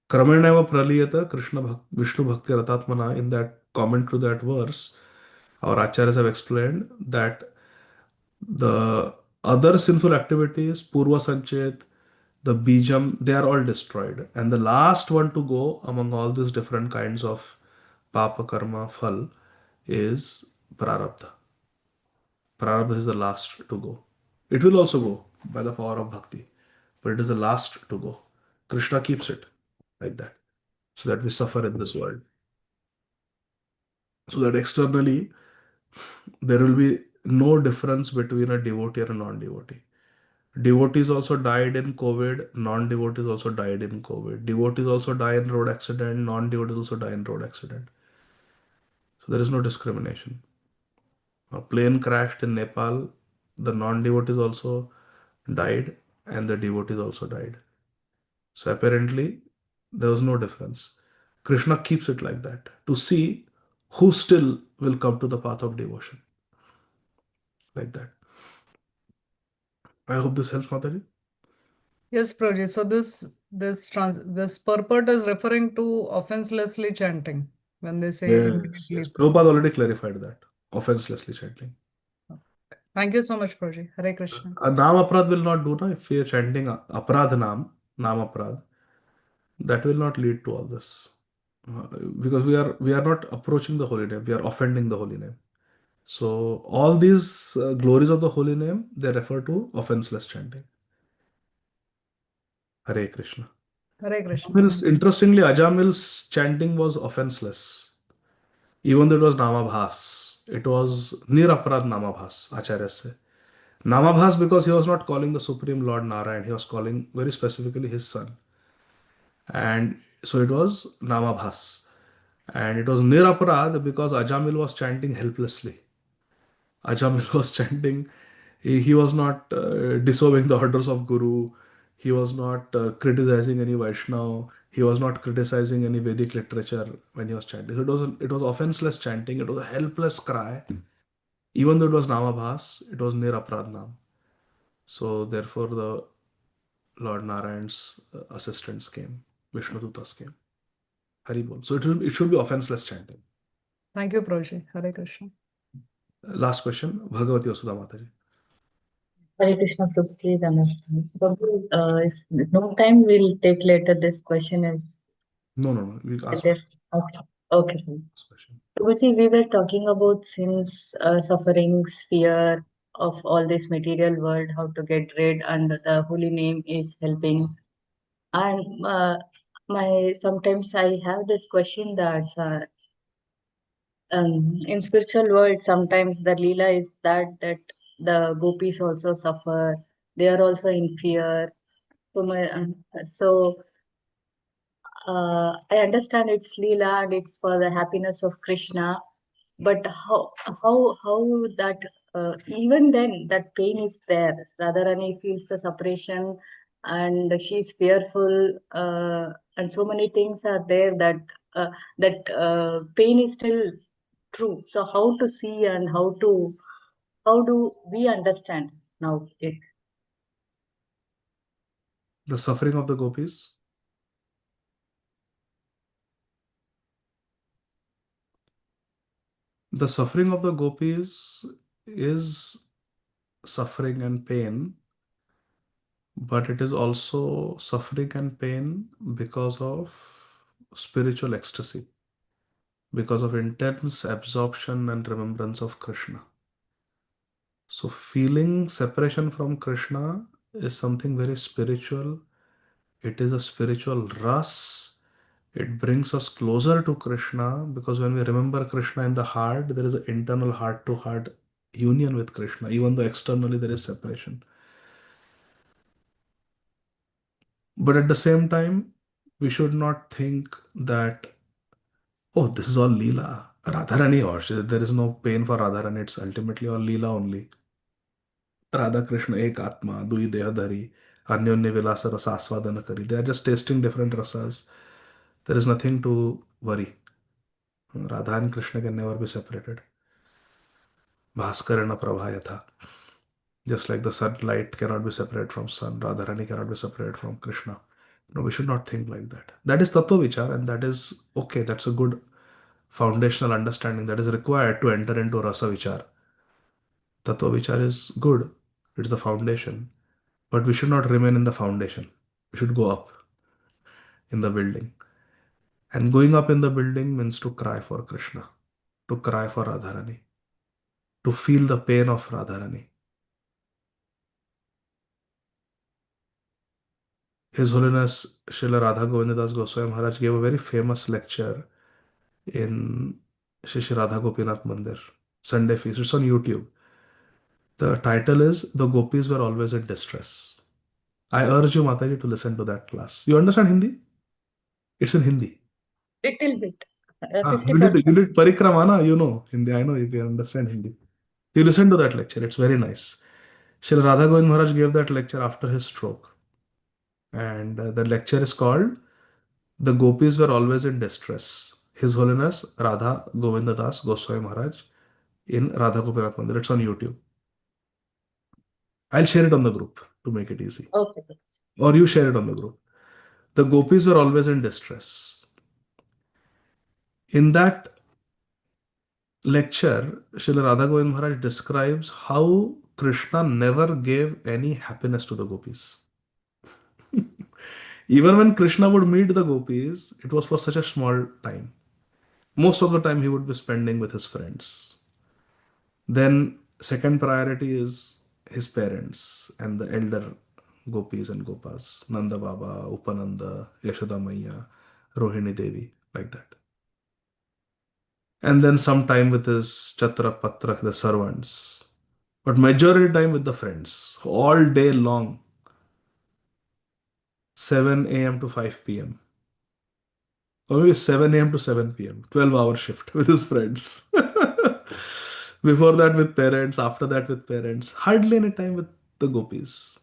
Krameneva praliyata Krishna Vishnu Bhakti Ratatmana, in that comment to that verse, our acharyas have explained that the other sinful activities, Purva Sanchet, the Bijam, they are all destroyed. And the last one to go among all these different kinds of Papa Karma Phal is Prarabdha. Prarabdha is the last to go. It will also go by the power of bhakti, but it is the last to go. Krishna keeps it like that so that we suffer in this world. So that externally there will be no difference between a devotee and a non-devotee. Devotees also died in COVID, non-devotees also died in COVID. Devotees also die in road accident, non-devotees also die in road accident. So there is no discrimination. A plane crashed in Nepal, the non-devotees also died and the devotees also died. So apparently there was no difference. Krishna keeps it like that to see who still will come to the path of devotion. Like that. I hope this helps, Mataji. Yes, Prabhuji. So this purport is referring to offenselessly chanting when they say Yes, immediately. yes. Prabhupada already clarified that. Offenselessly chanting. Thank you so much, Prabhuji. Hare Krishna. Naam Aprad will not do, na? If we are chanting Aprad Naam Aprad, that will not lead to all this. Because we are not approaching the holy name, we are offending the holy name. So all these glories of the holy name, they refer to offenseless chanting. Hare Krishna. Hare Krishna. Ajamil's, interestingly, Ajamil's chanting was offenseless. Even though it was Namabhas, it was Niraprad Namabhas, Acharya say. Namabhas because he was not calling the Supreme Lord Narayan, he was calling very specifically his son. And so it was Namabhas. And it was Niraprad because Ajamil was chanting helplessly. Ajamil was chanting, he was not disobeying the orders of Guru, he was not criticizing any Vaishnav, he was not criticizing any Vedic literature when he was chanting. So it was offenseless chanting, it was a helpless cry. Even though it was Namabhas, it was near Apradnam. So therefore the Lord Narayan's assistants came, Vishnudutas came. Hari Bol. So it should be offenseless chanting. Thank you, Prabhuji. Hare Krishna. Last question, Bhagavati Vasudha Mataji. Hare Krishna, Prabhu, please understand. Prabhu, if no time, we'll take later. This question is No. We ask there. Okay. Okay. Prabhu. this question. Prabhuji, we were talking about sins, sufferings, fear of all this material world, how to get rid, and the holy name is helping. And sometimes I have this question that in spiritual world, sometimes the lila is that the gopis also suffer. They are also in fear. So I understand it's lila and it's for the happiness of Krishna. But how that even then that pain is there. Radharani feels the separation, and she's fearful, and so many things are there that pain is still true. So how to see and how do we understand now it? The suffering of the gopis. The suffering of the gopis is suffering and pain, but it is also suffering and pain because of spiritual ecstasy, because of intense absorption and remembrance of Krishna. So, feeling separation from Krishna is something very spiritual. It is a spiritual ras. It brings us closer to Krishna because when we remember Krishna in the heart, there is an internal heart to heart union with Krishna, even though externally there is separation. But at the same time, we should not think that, oh, this is all Leela. Radharani, or there is no pain for Radharani, it's ultimately all Leela only. Radha Krishna ek atma, dui dehadhari, anyonye vilasa rasa aswadana kari. They are just tasting different rasas. There is nothing to worry. Radha and Krishna can never be separated. Bhaskarana prabhayatha. Just like the sunlight cannot be separated from sun, Radharani cannot be separated from Krishna. No, we should not think like that. That is Tattva Vichar, and that is okay. That's a good foundational understanding that is required to enter into Rasa Vichar. Tattva Vichar is good, it's the foundation. But we should not remain in the foundation. We should go up in the building. And going up in the building means to cry for Krishna, to cry for Radharani, to feel the pain of Radharani. His Holiness Srila Radha Govindadas Goswami Maharaj gave a very famous lecture in Shri Radha Gopinath Mandir, Sunday feast. It's on YouTube. The title is The Gopis Were Always in Distress. I urge you, Mataji, to listen to that class. You understand Hindi? It's in Hindi. Little bit. 50%. You did parikrama, na? You know Hindi. I know if you understand Hindi. You listen to that lecture. It's very nice. Srila Radha Govind Maharaj gave that lecture after his stroke. And the lecture is called The Gopis Were Always in Distress. His Holiness Radha Govinda Das Goswami Maharaj in Radha Gopinath Mandir. It's on YouTube. I'll share it on the group to make it easy. Okay. Or you share it on the group. The Gopis were always in distress. In that lecture, Srila Radha Govind Maharaj describes how Krishna never gave any happiness to the gopis. Even when Krishna would meet the gopis, it was for such a small time. Most of the time he would be spending with his friends. Then second priority is his parents and the elder gopis and gopas, Nanda Baba, Upananda, Yashoda Maiya, Rohini Devi, like that. And then some time with his Chatra Patrak, the servants. But majority time with the friends, all day long, 7 a.m. to 5 p.m. Or maybe 7 a.m. to 7 p.m., 12-hour shift with his friends. Before that with parents, after that with parents, hardly any time with the gopis.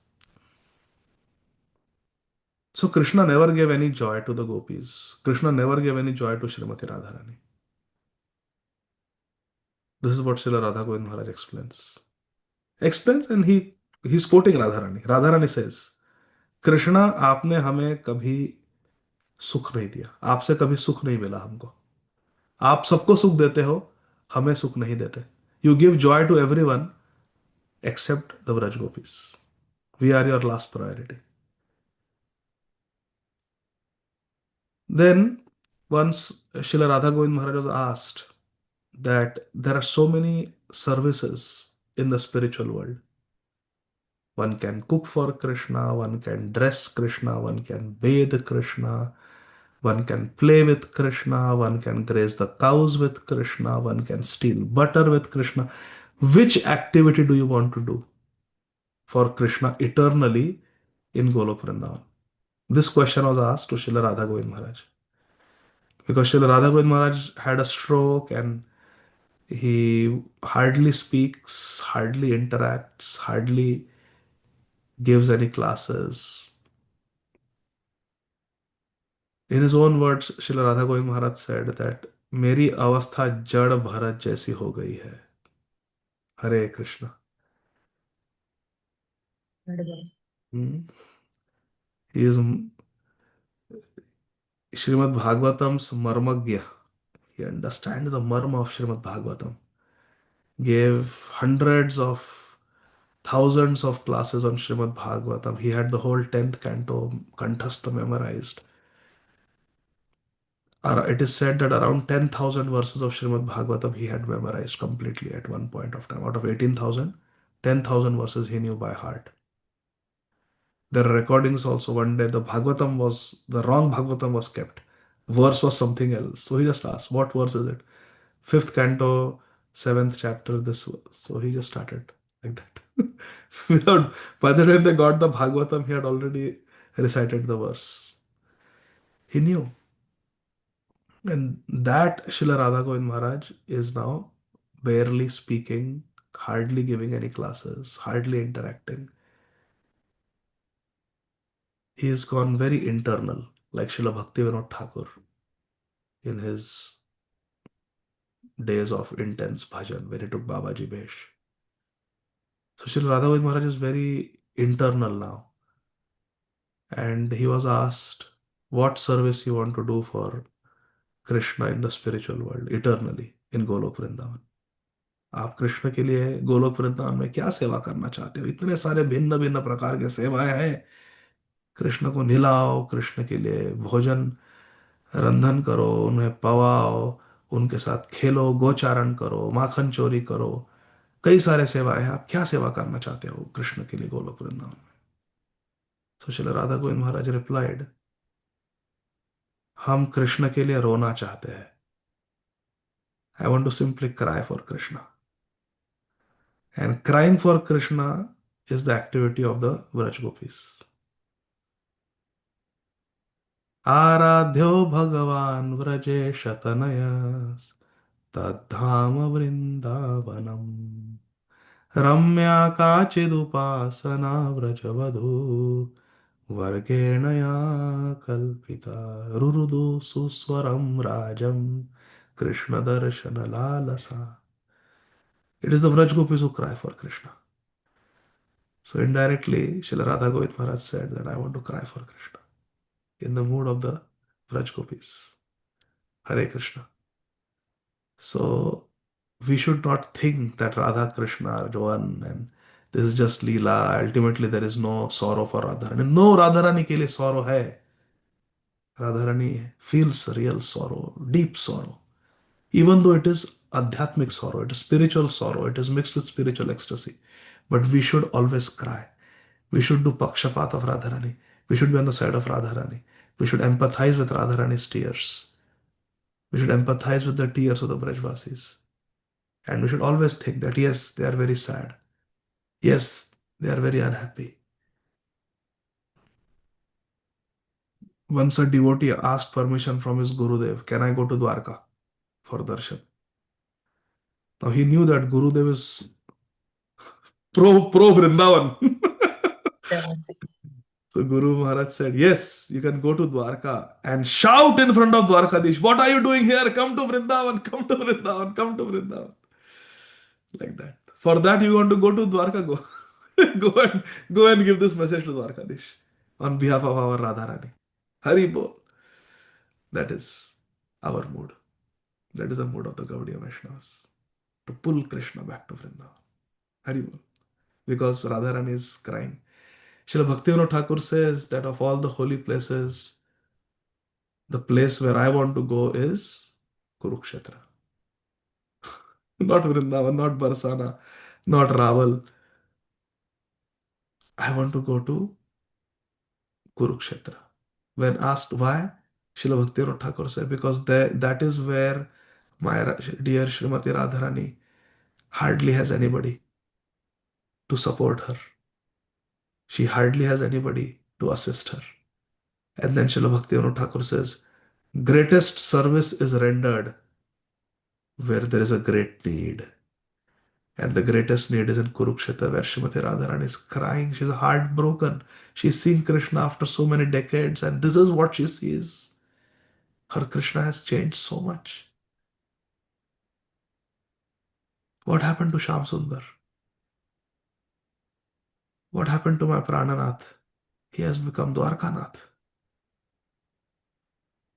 So Krishna never gave any joy to the gopis. Krishna never gave any joy to Srimati Radharani. This is what Srila Radha Govind Maharaj explains. And he's quoting Radharani. Radharani says, Krishna आपने हमें कभी सुख नहीं दिया, आपसे कभी सुख नहीं मिला हमको. आप सबको सुख देते हो, हमें सुख नहीं देते. You give joy to everyone except the Vraj Gopis. We are your last priority. Then once Srila Radha Govind Maharaj was asked that there are so many services in the spiritual world. One can cook for Krishna, one can dress Krishna, one can bathe Krishna, one can play with Krishna, one can graze the cows with Krishna, one can steal butter with Krishna. Which activity do you want to do for Krishna eternally in Golok Vrindavan? This question was asked to Srila Radha Govind Maharaj. Because Srila Radha Govind Maharaj had a stroke and he hardly speaks, hardly interacts, hardly gives any classes. In his own words, Srila Radha Govind Maharaj said that मेरी अवस्था जड़ भरत जैसी हो गई है. Hare Krishna. He is Srimad Bhagavatam's marmagya. He understands the marma of Srimad Bhagavatam. Gave hundreds of thousands of classes on Srimad Bhagavatam. He had the whole 10th canto kanthastha memorized. It is said that around 10,000 verses of Srimad Bhagavatam he had memorized completely at one point of time. Out of 18,000, 10,000 verses he knew by heart. There are recordings also. One day the wrong Bhagavatam was kept. Verse was something else. So he just asked, what verse is it? 5th canto, 7th chapter, this verse. So he just started like that. By the time they got the Bhagavatam, he had already recited the verse. He knew. And that Srila Radha Govind Maharaj is now barely speaking, hardly giving any classes, hardly interacting. He has gone very internal, like Srila Bhakti Vinod Thakur in his days of intense bhajan, when he took Babaji Besh. So Srila Radha Govind Maharaj is very internal now. And he was asked what service you want to do for Krishna in the spiritual world, eternally, in Golok Vrindavan. आप कृष्ण के लिए गोलोक वृंदावन में क्या सेवा करना चाहते हो? इतने सारे भिन्न भिन्न प्रकार के सेवाएं हैं. कृष्ण को निलाओ, कृष्ण के लिए भोजन रंधन करो, उन्हें पवाओ, उनके साथ खेलो, गोचारण करो, माखन चोरी करो. कई सारे सेवाएं हैं. आप क्या सेवा करना चाहते हो कृष्ण के लिए गोलोक वृंदावन में? So Srila Radha Govind Maharaj replied, हम कृष्ण के लिए रोना चाहते हैं. I want to simply cry for Krishna. And crying for Krishna is the activity of the Vraj Gopis. आराध्यो भगवान् व्रजेश तनयस् तद्धाम वृन्दावनम् रम्या काचिदुपासना व्रजवधू वर्गेण या कल्पिता रुरुदु सुस्वरं राजं कृष्णदर्शनलालसा. It is the Vraj gopis who cry for Krishna. So indirectly, Srila Radha Govind Maharaj said that I want to cry for Krishna in the mood of the Vraj gopis. Hare Krishna. So we should not think that Radha Krishna are one and this is just Leela. Ultimately, there is no sorrow for Radharani. No, Radharani ke liye sorrow hai. Radharani feels real sorrow, deep sorrow. Even though it is adhyatmic sorrow, it is spiritual sorrow, it is mixed with spiritual ecstasy. But we should always cry. We should do pakshapat of Radharani. We should be on the side of Radharani. We should empathize with Radharani's tears. We should empathize with the tears of the Brajvasis. And we should always think that yes, they are very sad. Yes, they are very unhappy. Once a devotee asked permission from his Gurudev, can I go to Dwarka for darshan? Now he knew that Gurudev is pro Vrindavan. So Guru Maharaj said, yes, you can go to Dwarka and shout in front of Dwarkadish, what are you doing here? Come to Vrindavan, come to Vrindavan, come to Vrindavan. Like that. For that you want to go to Dwarka, go. go and give this message to Dwarkadish on behalf of our Radharani. Hari Bol. That is our mood. That is the mood of the Gaudiya Vaishnavas. To pull Krishna back to Vrindavan. Hari Bol. Because Radharani is crying. Srila Bhaktivinoda Thakur says that of all the holy places, the place where I want to go is Kurukshetra. Not Vrindavan, not Barsana, not Raval. I want to go to Kurukshetra. When asked why, Srila Bhaktivinoda Thakur said, because that is where my dear Srimati Radharani hardly has anybody to support her. She hardly has anybody to assist her. And then Srila Bhaktivinoda Thakur says, greatest service is rendered where there is a great need. And the greatest need is in Kurukshetra, where Srimati Radharani is crying. She's heartbroken. She's seen Krishna after so many decades, and this is what she sees. Her Krishna has changed so much. What happened to Shyam Sundar? What happened to my Prananath? He has become Dwarkanath.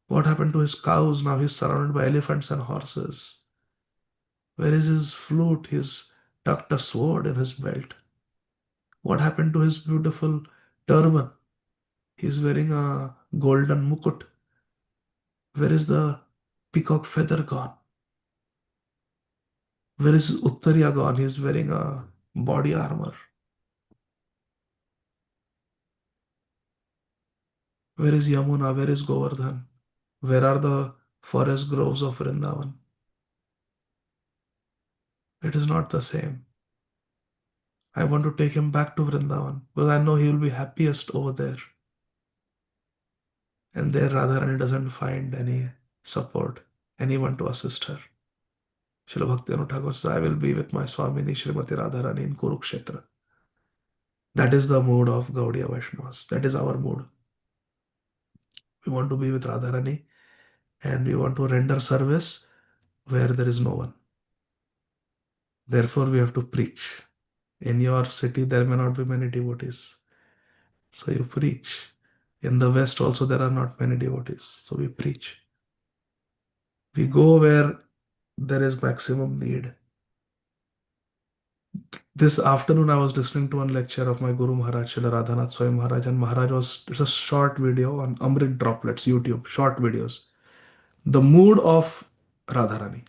What happened to his cows? Now he's surrounded by elephants and horses. Where is his flute? He's tucked a sword in his belt. What happened to his beautiful turban? He's wearing a golden mukut. Where is the peacock feather gone? Where is Uttariya gone? He's wearing a body armor. Where is Yamuna? Where is Govardhan? Where are the forest groves of Vrindavan? It is not the same. I want to take him back to Vrindavan because I know he will be happiest over there. And there Radharani doesn't find any support, anyone to assist her. Srila Bhaktivinoda Thakur says, I will be with my Swamini Srimati Radharani in Kurukshetra. That is the mood of Gaudiya Vaishnavas. That is our mood. We want to be with Radharani and we want to render service where there is no one. Therefore, we have to preach. In your city, there may not be many devotees. So you preach. In the West also, there are not many devotees. So we preach. We go where there is maximum need. This afternoon, I was listening to one lecture of my Guru Maharaj, Srila Radhanath Swami Maharaj, and it's a short video on Amrit Droplets, YouTube, short videos. The mood of Radharani.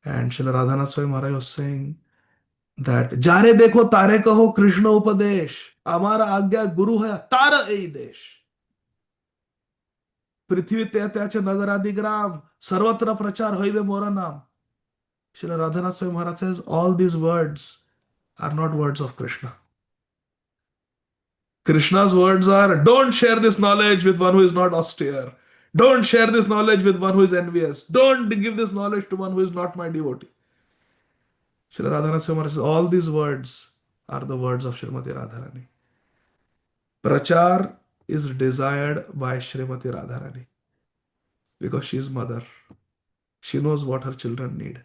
And Srila Radhanath Swami Maharaj was saying that, Jare dekho tare kaho Krishna upadesh, amara agya guru hai, tara ei desh. पृथ्वी त्याच नगर आदि ग्राम सर्वत्र प्रचार होइबे मोरा नाम. Srila Radhanath Swami Maharaj says all these words are not words of Krishna. Krishna's words are, don't share this knowledge with one who is not austere. Don't share this knowledge with one who is envious. Don't give this knowledge to one who is not my devotee. Srila Radharani says, all these words are the words of Srimati Radharani. Prachar is desired by Srimati Radharani because she is mother. She knows what her children need.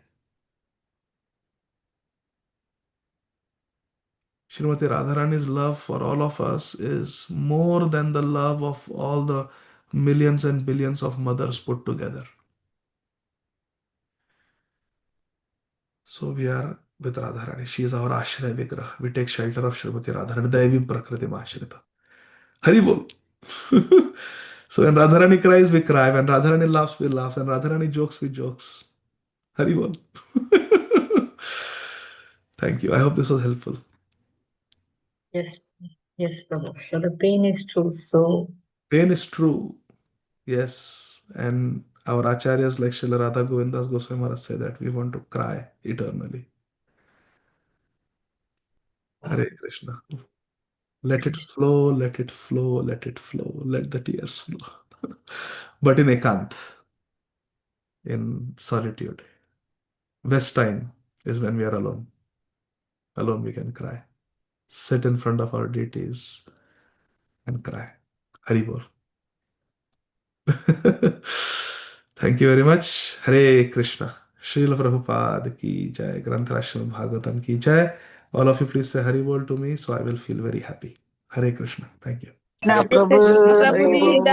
Srimati Radharani's love for all of us is more than the love of all the millions and billions of mothers put together. So we are with Radharani. She is our Ashraya Vigraha. We take shelter of Srimati Radharani. Daivim Prakriti Ashrita. Hari Bol. So when Radharani cries, we cry. When Radharani laughs, we laugh. When Radharani jokes, we jokes. Hari Bol. Thank you. I hope this was helpful. Yes, yes, Prabhu. So the pain is true. So Pain is true. Yes. And our acharyas like Srila Radha Govindas Goswami Maharaj say that we want to cry eternally. Hare Krishna. Let it flow, let it flow, let it flow, let the tears flow. But in ekant, in solitude. Best time is when we are alone. Alone we can cry. Sit in front of our deities and cry. Hari Bol. Thank you very much. Hare Krishna. Srila Prabhupada ki jai. Granthashram Bhagavatam ki jai. All of you please say Hari Bol to me so I will feel very happy. Hare Krishna. Thank you. Krishna Prabhu, Prabhuji, Hari Bol.